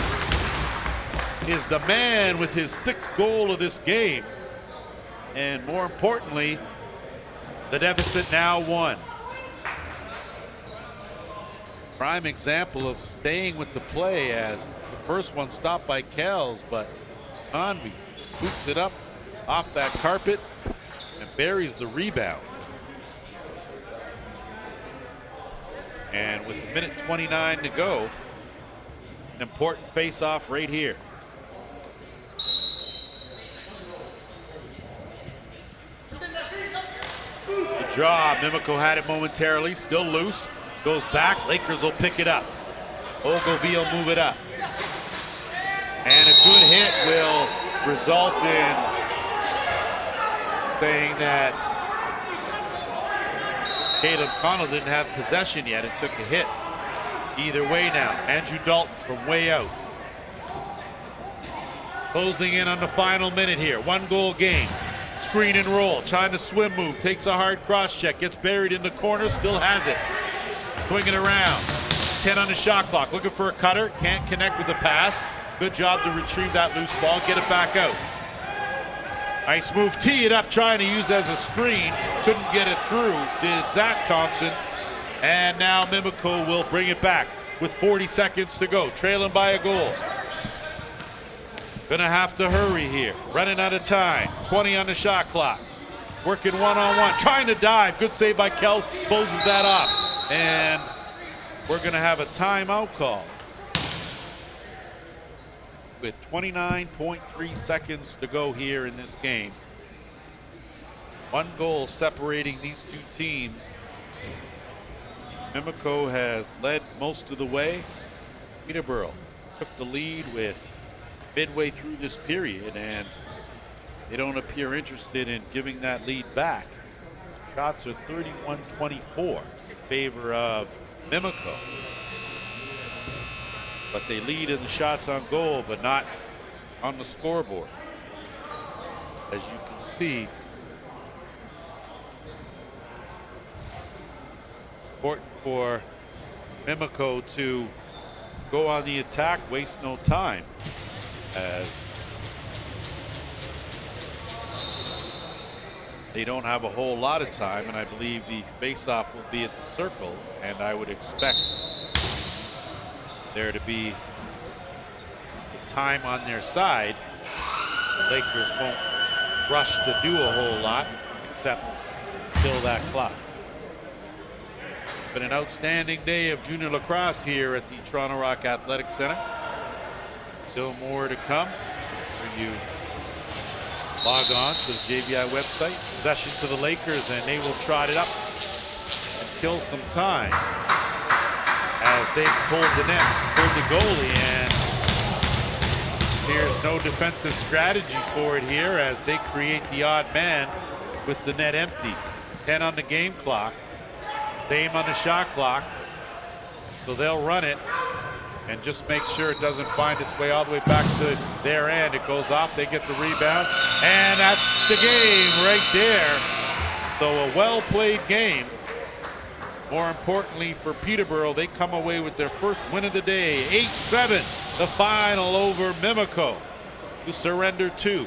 Speaker 1: is the man with his 6th goal of this game. And more importantly, the deficit now 1. Prime example of staying with the play as the first one stopped by Kells, but Convey scoops it up off that carpet and buries the rebound. And with a minute 29 to go, an important face-off right here. The draw, Mimico had it momentarily, still loose. Goes back, Lakers will pick it up. Ogilvie will move it up. And a good hit will result in saying that Caleb Connell didn't have possession yet and took a hit. Either way now, Andrew Dalton from way out. Closing in on the final minute here, 1-goal game. Screen and roll, trying to swim move, takes a hard cross check, gets buried in the corner, still has it. Swinging around, 10 on the shot clock, looking for a cutter, can't connect with the pass. Good job to retrieve that loose ball, get it back out. Nice move, tee it up, trying to use as a screen. Couldn't get it through, did Zach Thompson. And now Mimico will bring it back with 40 seconds to go, trailing by a goal. Gonna have to hurry here, running out of time, 20 on the shot clock. working one-on-one, trying to dive. Good save by Kels, closes that off. And we're going to have a timeout call with 29.3 seconds to go here in this game. One goal separating these two teams. Mimico has led most of the way. Peterborough took the lead with midway through this period, and they don't appear interested in giving that lead back. Shots are 31-24 in favor of Mimico. But they lead in the shots on goal, but not on the scoreboard. As you can see, important for Mimico to go on the attack, waste no time, as they don't have a whole lot of time, and I believe the face-off will be at the circle, and I would expect there to be the time on their side. The Lakers won't rush to do a whole lot except fill that clock. Been an outstanding day of junior lacrosse here at the Toronto Rock Athletic Center. Still more to come when you log on to the JVI website. Possession to the Lakers, and they will trot it up and kill some time as they pulled the net, pulled the goalie, and there's no defensive strategy for it here as they create the odd man with the net empty. 10 on the game clock, same on the shot clock, so they'll run it and just make sure it doesn't find its way all the way back to their end. It goes off, they get the rebound, and that's the game right there. So a well-played game. More importantly for Peterborough, they come away with their first win of the day. 8-7, the final over Mimico, who surrender 2.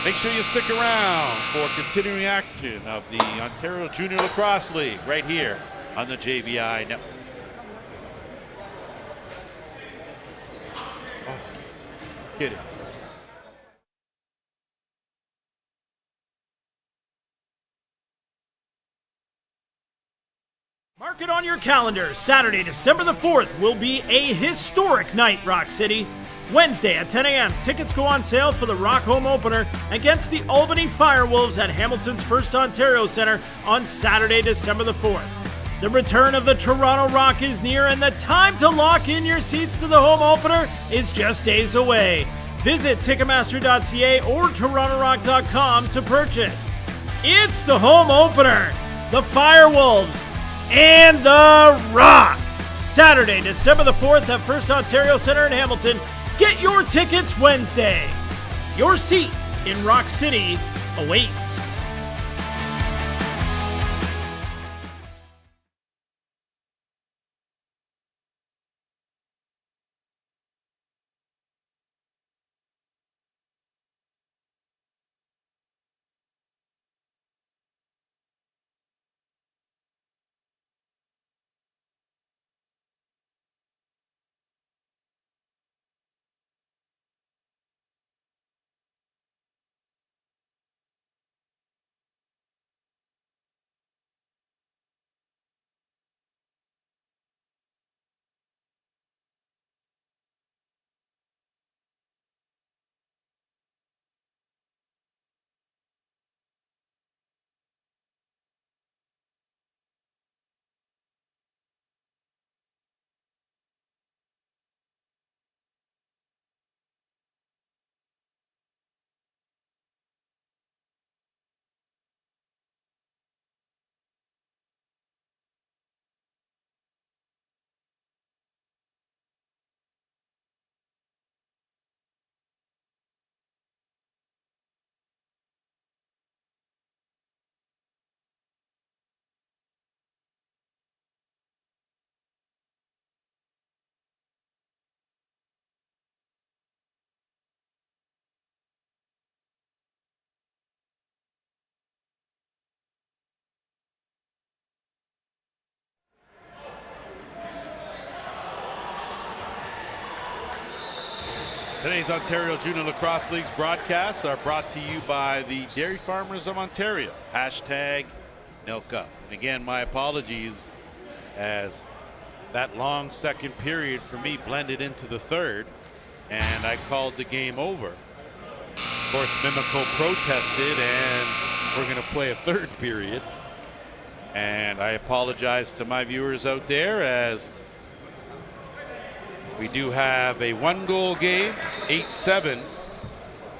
Speaker 1: Make sure you stick around for continuing action of the Ontario Junior Lacrosse League right here on the JVI Network. Oh, kidding.
Speaker 2: Mark it on your calendar. Saturday, December the 4th will be a historic night, Rock City. Wednesday at 10 a.m., tickets go on sale for the Rock home opener against the Albany Firewolves at Hamilton's First Ontario Centre on Saturday, December the 4th. The return of the Toronto Rock is near, and the time to lock in your seats to the home opener is just days away. Visit Ticketmaster.ca or TorontoRock.com to purchase. It's the home opener, the Firewolves and the Rock. Saturday, December the 4th at First Ontario Centre in Hamilton. Get your tickets Wednesday. Your seat in Rock City awaits.
Speaker 1: Today's Ontario Junior Lacrosse League's broadcasts are brought to you by the Dairy Farmers of Ontario. Hashtag Milk Up. And again, my apologies as that long second period for me blended into the third, and I called the game over. Of course, Mimico protested, and we're going to play a third period. And I apologize to my viewers out there, as we do have a one-goal game, 8-7,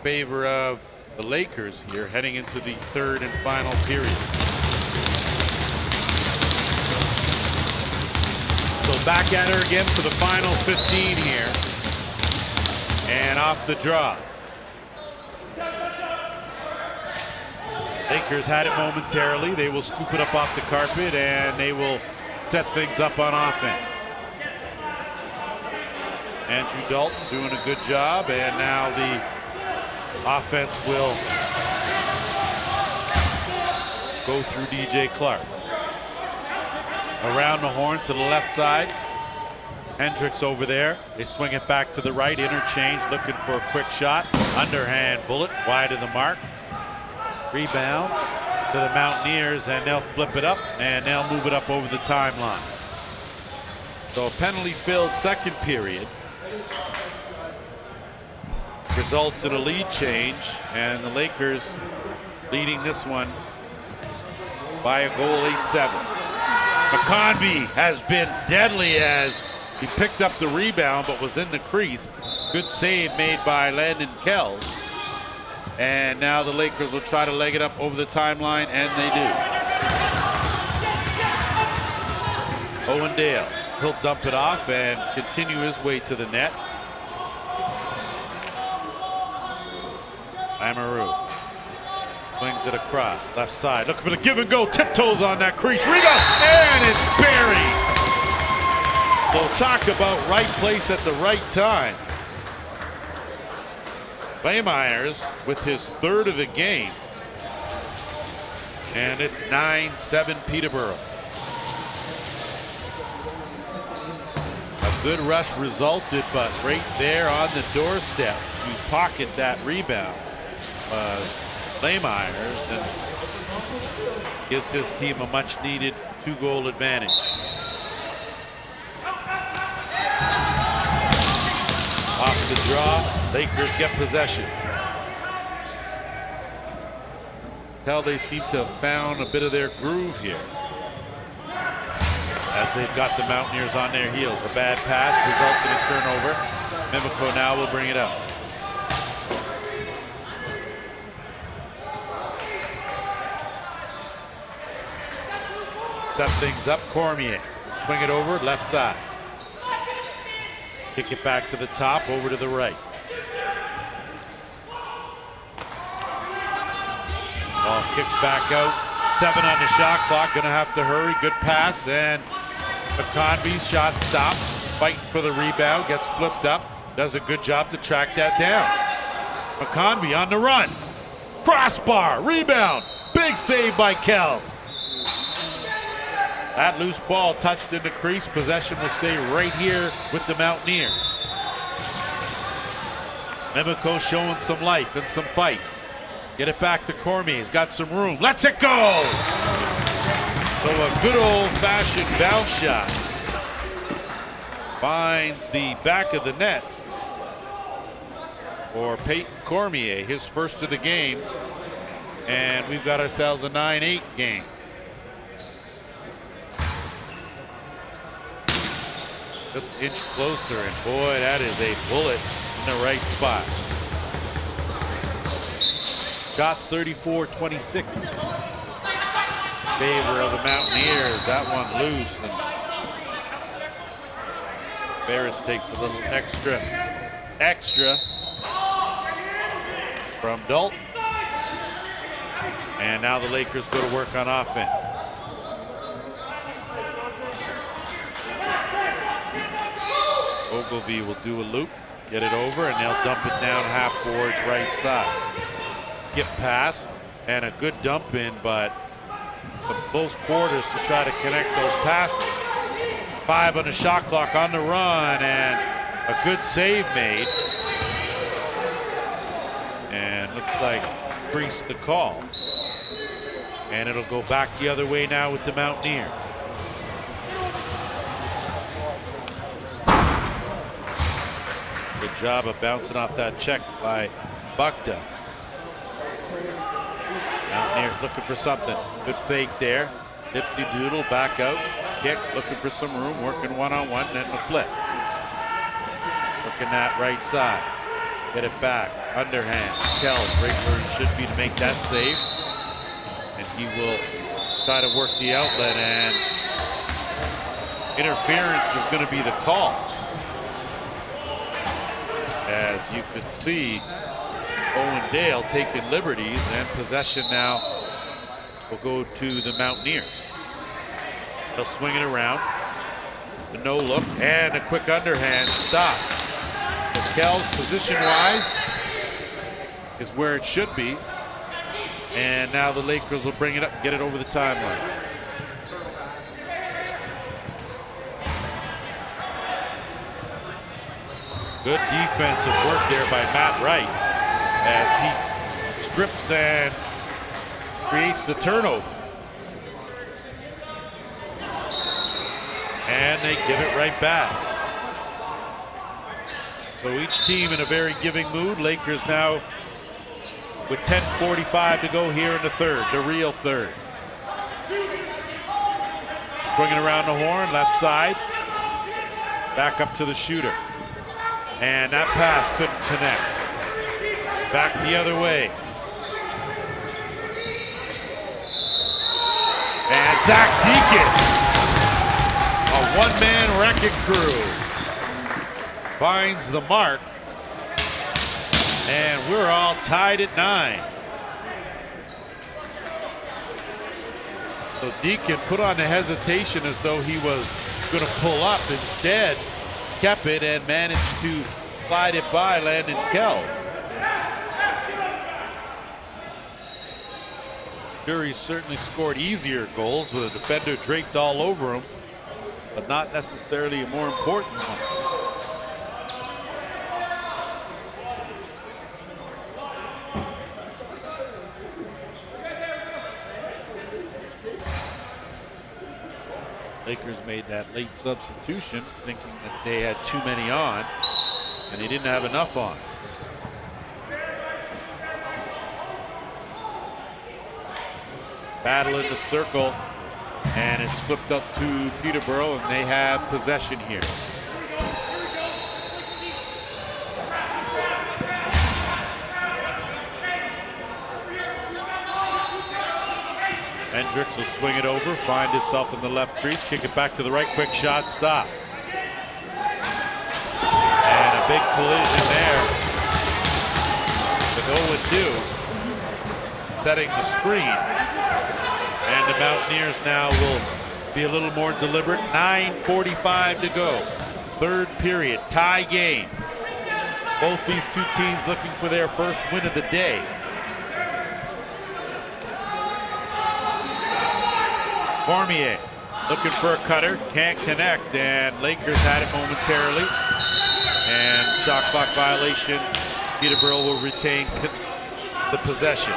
Speaker 1: favor of the Lakers here, heading into the third and final period. So back at her again for the final 15 here, and off the draw. Lakers had it momentarily. They will scoop it up off the carpet, and they will set things up on offense. Andrew Dalton doing a good job, and now the offense will go through DJ Clark. Around the horn to the left side. Hendricks over there. They swing it back to the right, interchange, looking for a quick shot. Underhand bullet, wide of the mark. Rebound to the Mountaineers, and they'll flip it up, and they'll move it up over the timeline. So a penalty-filled second period results in a lead change, and the Lakers leading this one by a goal, 8-7. McConvey has been deadly as he picked up the rebound but was in the crease. Good save made by Landon Kells. And now the Lakers will try to leg it up over the timeline, and they do. Owen Dale, he'll dump it off and continue his way to the net. Amaru swings it across, left side, looking for the give and go, tiptoes on that crease, rebound, and it's buried. So talk about right place at the right time. Blaymeyers with his third of the game, and it's 9-7 Peterborough. A good rush resulted, but right there on the doorstep to pocket that rebound was Blaymeyers, and gives his team a much needed 2-goal advantage. Off the draw, Lakers get possession. Well, they seem to have found a bit of their groove here, as they've got the Mountaineers on their heels. A bad pass results in a turnover. Mimico now will bring it up. Step things up, Cormier. Swing it over, left side. Kick it back to the top, over to the right. Ball kicks back out. 7 on the shot clock, gonna have to hurry. Good pass, and McConvey's shot stopped. Fighting for the rebound, gets flipped up. Does a good job to track that down. McConvey on the run. Crossbar, rebound. Big save by Kells. That loose ball touched in the crease. Possession will stay right here with the Mountaineers. Mimico showing some life and some fight. Get it back to Cormier. He's got some room. Lets it go! So a good old-fashioned bounce shot finds the back of the net for Peyton Cormier, his first of the game. And we've got ourselves a 9-8 game. Just inch closer, and boy, that is a bullet in the right spot. Shots 34-26. Favor of the Mountaineers. That one loose, and Barris takes a little extra from Dalton. And now the Lakers go to work on offense. Ogilvy will do a loop, get it over, and they'll dump it down half boards right side. Skip pass and a good dump in, but some close quarters to try to connect those passes. 5 on the shot clock, on the run, and a good save made. looks like Priest the call. And it'll go back the other way now with the Mountaineers. Good job of bouncing off that check by Bukta. Mountaineers looking for something. Good fake there. Dipsy doodle, back out. Kick, looking for some room, working one-on-one, and then the flip. Looking that right side. Get it back. Underhand. Kells right where he should be to make that save. And he will try to work the outlet, and interference is going to be the call. As you could see, Owen Dale taking liberties, and possession now will go to the Mountaineers. They'll swing it around. The no look and a quick underhand stop. So Kells, position-wise, is where it should be. And now the Lakers will bring it up and get it over the timeline. Good defensive work there by Matt Wright as he strips and creates the turnover. And they give it right back. So each team in a very giving mood. Lakers now with 10:45 to go here in the third, the real third. Bringing around the horn, left side. Back up to the shooter. And that pass couldn't connect. Back the other way. And Zach Deacon, a one-man wrecking crew, finds the mark. And we're all tied at 9. So Deacon put on the hesitation as though he was going to pull up. Instead, kept it and managed to slide it by Landon Kells. He certainly scored easier goals with a defender draped all over him, but not necessarily a more important one. Lakers made that late substitution thinking that they had too many on, and they didn't have enough on. Battle in the circle, and it's flipped up to Peterborough, and they have possession here. Hendricks will swing it over, find himself in the left crease, kick it back to the right, quick shot, stop. And a big collision there with Owen Dew setting the screen. And the Mountaineers now will be a little more deliberate. 9:45 to go. Third period, tie game. Both these two teams looking for their first win of the day. Cormier looking for a cutter, can't connect, and Lakers had it momentarily. And shot clock violation. Peterborough will retain the possession.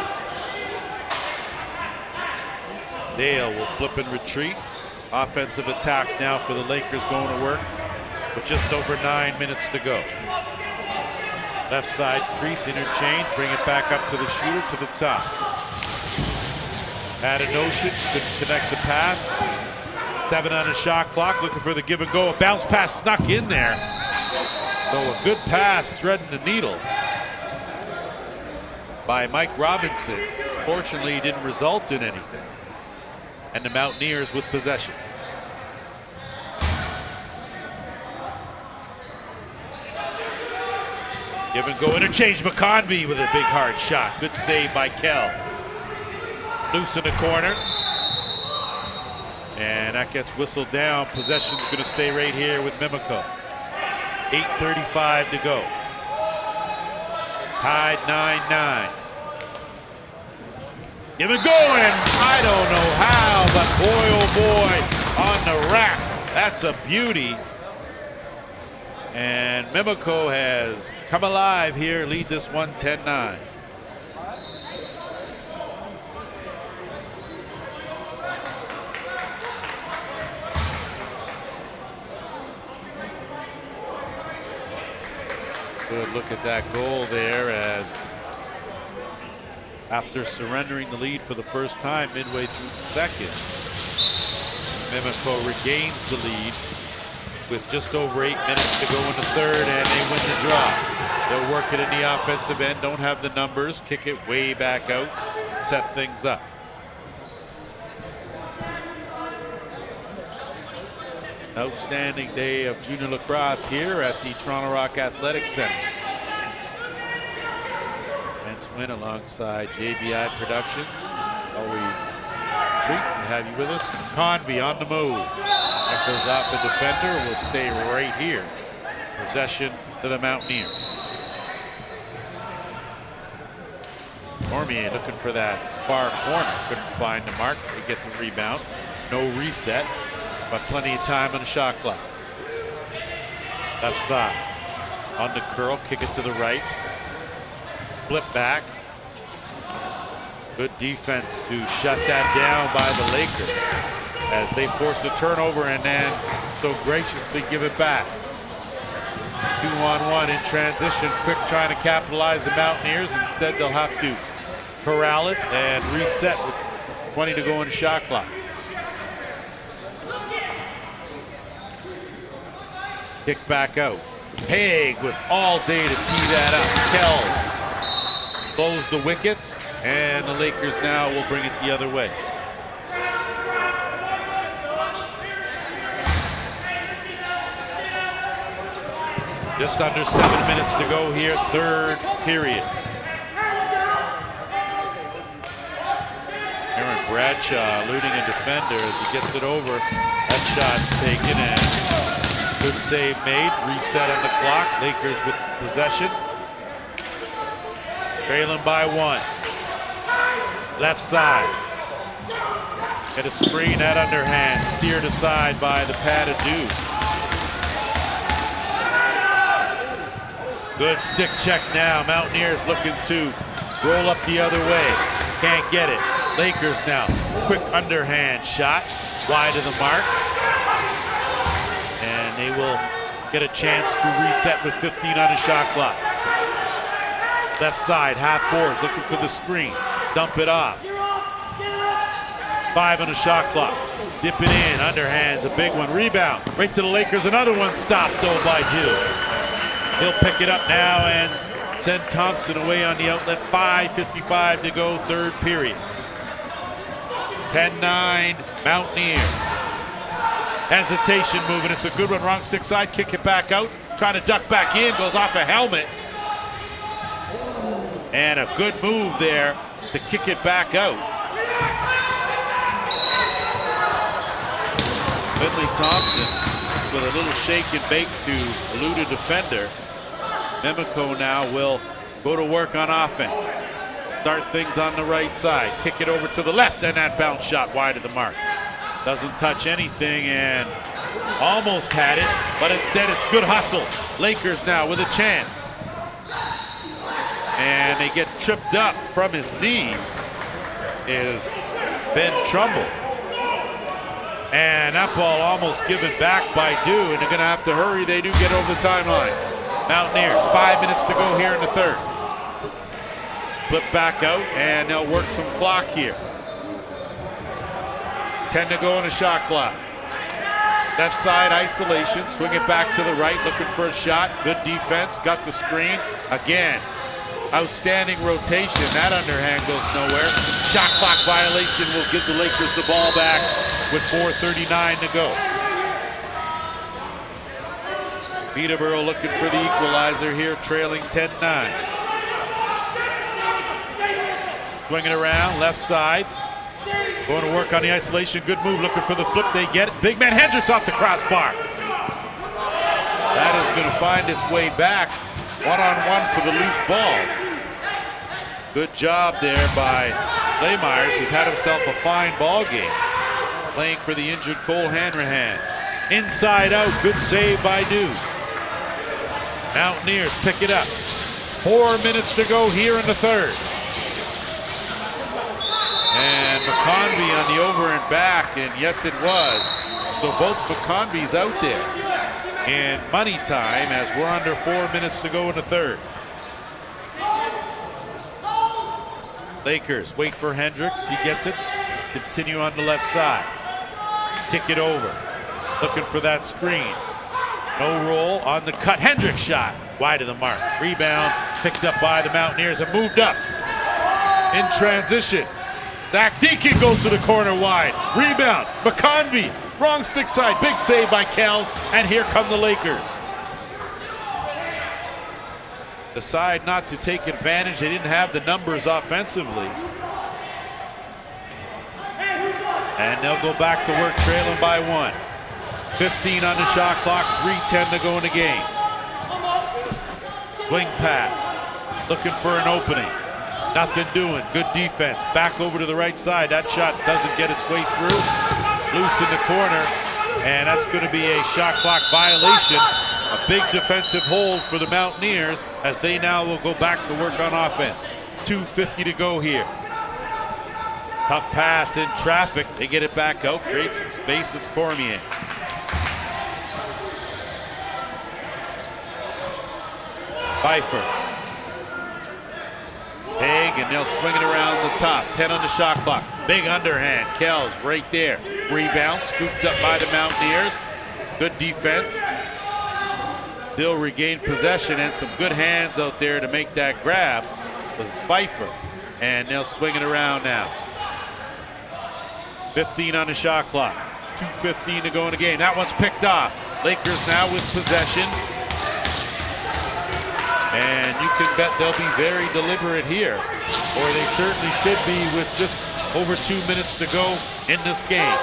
Speaker 1: Dale will flip and retreat. Offensive attack now for the Lakers going to work with just over 9 minutes to go. Left side crease interchange, bring it back up to the shooter to the top. Had a notion, couldn't connect the pass. 7 on the shot clock, looking for the give and go. A bounce pass snuck in there. So a good pass threading the needle by Mike Robinson. Fortunately, it didn't result in anything. And the Mountaineers with possession. Give and go interchange. McConvey with a big hard shot. Good save by Kells. Loose in the corner. And that gets whistled down. Possession's going to stay right here with Mimico. 8:35 to go. Tied 9-9. Give it going. I don't know how, but boy, oh boy, on the rack. That's a beauty. And Mimico has come alive here, lead this one 10-9. Good look at that goal there, as after surrendering the lead for the first time midway through the second, Mimico regains the lead with just over 8 minutes to go in the third, and they win the draw. They'll work it in the offensive end, don't have the numbers, kick it way back out, set things up. Outstanding day of junior lacrosse here at the Toronto Rock Athletic Center. Vince Wynn alongside JVI Production. Always a treat to have you with us. Convey on the move. That goes off the defender. Will stay right here. Possession to the Mountaineers. Cormier looking for that far corner. Couldn't find the mark to get the rebound. No reset, but plenty of time on the shot clock. Left side. On the curl, kick it to the right. Flip back. Good defense to shut that down by the Lakers as they force a turnover and then so graciously give it back. 2-on-1 in transition. Quick trying to capitalize the Mountaineers. Instead, they'll have to corral it and reset with 20 to go in the shot clock. Kick back out. Haig with all day to tee that up. Kells close the wickets, and the Lakers now will bring it the other way. Just under 7 minutes to go here, third period. Aaron Bradshaw eluding a defender as he gets it over. That shot's taken and good save made. Reset on the clock. Lakers with possession. Trailing by 1. Left side. Get a screen at underhand. Steered aside by the pad of Duke. Good stick check now. Mountaineers looking to roll up the other way. Can't get it. Lakers now. Quick underhand shot. Wide of the mark. And they will get a chance to reset with 15 on the shot clock. Left side, half boards, looking for the screen. Dump it off. 5 on the shot clock. Dip it in, underhand's a big one. Rebound, right to the Lakers. Another one stopped though by Duke. He'll pick it up now and send Thompson away on the outlet. 5:55 to go, third period. 10-9, Mountaineers. Hesitation moving, it's a good one, wrong stick side, kick it back out. Trying to duck back in, goes off a helmet. And a good move there to kick it back out. Finley Thompson with a little shake and bake to elude a defender. Mimico now will go to work on offense. Start things on the right side. Kick it over to the left, and that bounce shot wide of the mark. Doesn't touch anything and almost had it, but instead it's good hustle. Lakers now with a chance. And they get tripped up from his knees is Ben Trumbull. And that ball almost given back by Dew, and they're going to have to hurry. They do get over the timeline. Mountaineers, 5 minutes to go here in the third. Flip back out, and they'll work some clock here. 10 to go in the shot clock. Left side isolation, swing it back to the right, looking for a shot. Good defense, got the screen. Again, outstanding rotation. That underhand goes nowhere. Shot clock violation will give the Lakers the ball back with 4:39 to go. Peterborough looking for the equalizer here, trailing 10-9. Swinging around, left side. Going to work on the isolation. Good move, looking for the flip. They get it. Big man Hendricks off the crossbar. That is going to find its way back. One-on-one for the loose ball. Good job there by Laymyers, who's had himself a fine ball game. Playing for the injured Cole Hanrahan. Inside out, good save by Duke. Mountaineers pick it up. 4 minutes to go here in the third. And McConvey on the over and back, and yes it was. So both McConveys out there. in money time as we're under 4 minutes to go in the third. Lakers wait for Hendricks. He gets it. Continue on the left side. Kick it over. Looking for that screen. No roll on the cut. Hendricks shot. Wide of the mark. Rebound picked up by the Mountaineers and moved up. In transition. Zach Deacon goes to the corner wide. Rebound. McConvey. Wrong stick side. Big save by Kells. And here come the Lakers. Decide not to take advantage. They didn't have the numbers offensively. And they'll go back to work trailing by 1. 15 on the shot clock, 3:10 to go in the game. Wing pass, looking for an opening. Nothing doing, good defense. Back over to the right side. That shot doesn't get its way through. Loose in the corner, and that's going to be a shot clock violation. A big defensive hold for the Mountaineers as they now will go back to work on offense. 2:50 to go here. Tough pass in traffic. They get it back out, create some space. It's Cormier. Pfeiffer. Big, and they'll swing it around the top. 10 on the shot clock. Big underhand. Kells right there. Rebound scooped up by the Mountaineers. Good defense. Still regained possession and some good hands out there to make that grab was Pfeiffer. And they'll swing it around now. 15 on the shot clock. 2:15 to go in the game. That one's picked off. Lakers now with possession. And you can bet they'll be very deliberate here, or they certainly should be with just over 2 minutes to go in this game.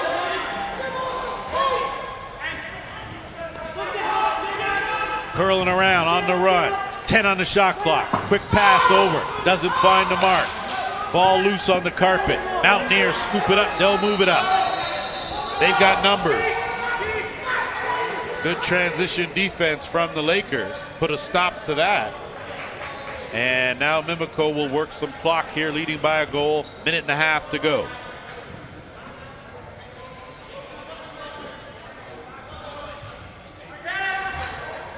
Speaker 1: Curling around on the run. 10 on the shot clock. Quick pass over. Doesn't find the mark. Ball loose on the carpet. Mountaineers scoop it up. They'll move it up. They've got numbers. Good transition defense from the Lakers. Put a stop to that. And now Mimico will work some clock here, leading by a goal. 1.5 minutes to go.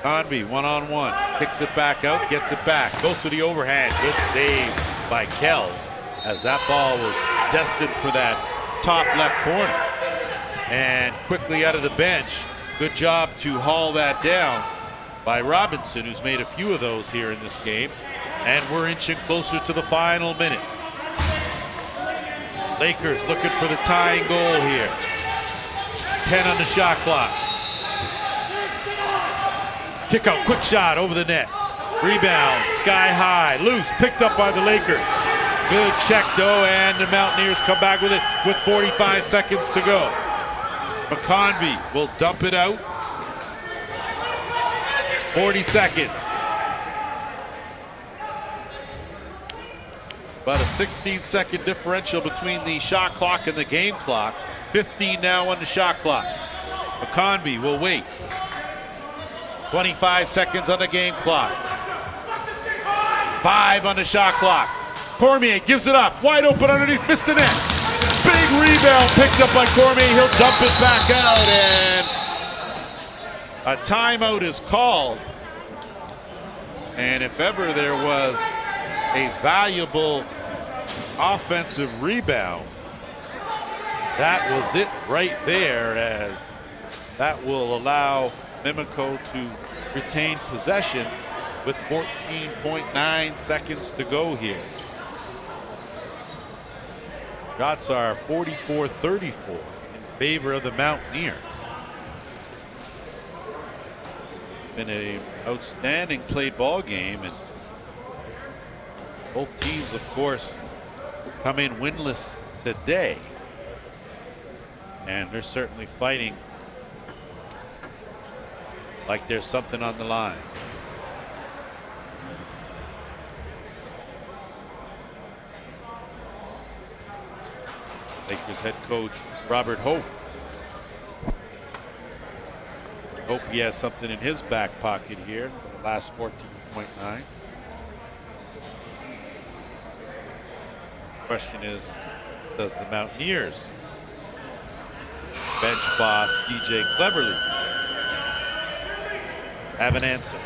Speaker 1: Convey one-on-one. Kicks it back out, gets it back. Goes to the overhand. Good save by Kells as that ball was destined for that top left corner. And quickly out of the bench. Good job to haul that down by Robinson, who's made a few of those here in this game. And we're inching closer to the final minute. Lakers looking for the tying goal here. 10 on the shot clock. Kick out, quick shot over the net. Rebound, sky high, loose, picked up by the Lakers. Good check though, and the Mountaineers come back with it with 45 seconds to go. McConvey will dump it out. 40 seconds. About a 16-second differential between the shot clock and the game clock. 15 now on the shot clock. McConvey will wait. 25 seconds on the game clock. 5 on the shot clock. Cormier gives it up. Wide open underneath. Missed the net. Big rebound picked up by Cormier. He'll dump it back out. And a timeout is called. And if ever there was a valuable offensive rebound, that was it right there, as that will allow Mimico to retain possession with 14.9 seconds to go here. Shots are 44-34 in favor of the Mountaineers. Been an outstanding played ball game, and both teams, of course, come in winless today, and they're certainly fighting like there's something on the line. Lakers head coach Robert Hope. Hope he has something in his back pocket here for the last 14.9. Question is, does the Mountaineers bench boss DJ Cleverly have an answer.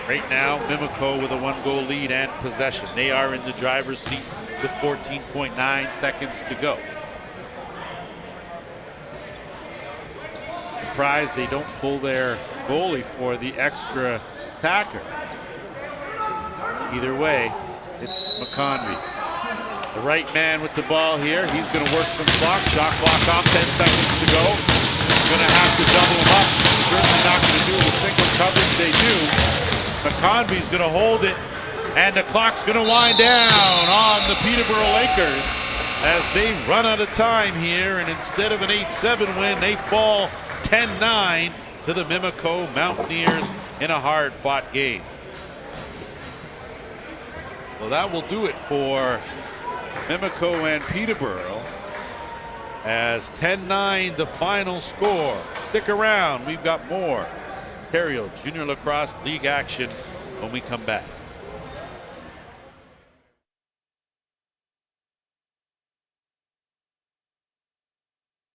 Speaker 1: Right now, Mimico with a 1-goal lead and possession. They are in the driver's seat with 14.9 seconds to go. Surprised they don't pull their goalie for the extra attacker. Either way, it's McConvey. The right man with the ball here. He's going to work some clock. Shot clock off, 10 seconds to go. Going to have to double him up. Certainly not going to do the single coverage they do. McConvey's going to hold it, and the clock's going to wind down on the Peterborough Lakers as they run out of time here, and instead of an 8-7 win, they fall 10-9 to the Mimico Mountaineers in a hard-fought game. Well, that will do it for Mimico and Peterborough as 10-9 the final score. Stick around, we've got more Ontario Junior Lacrosse League action when we come back.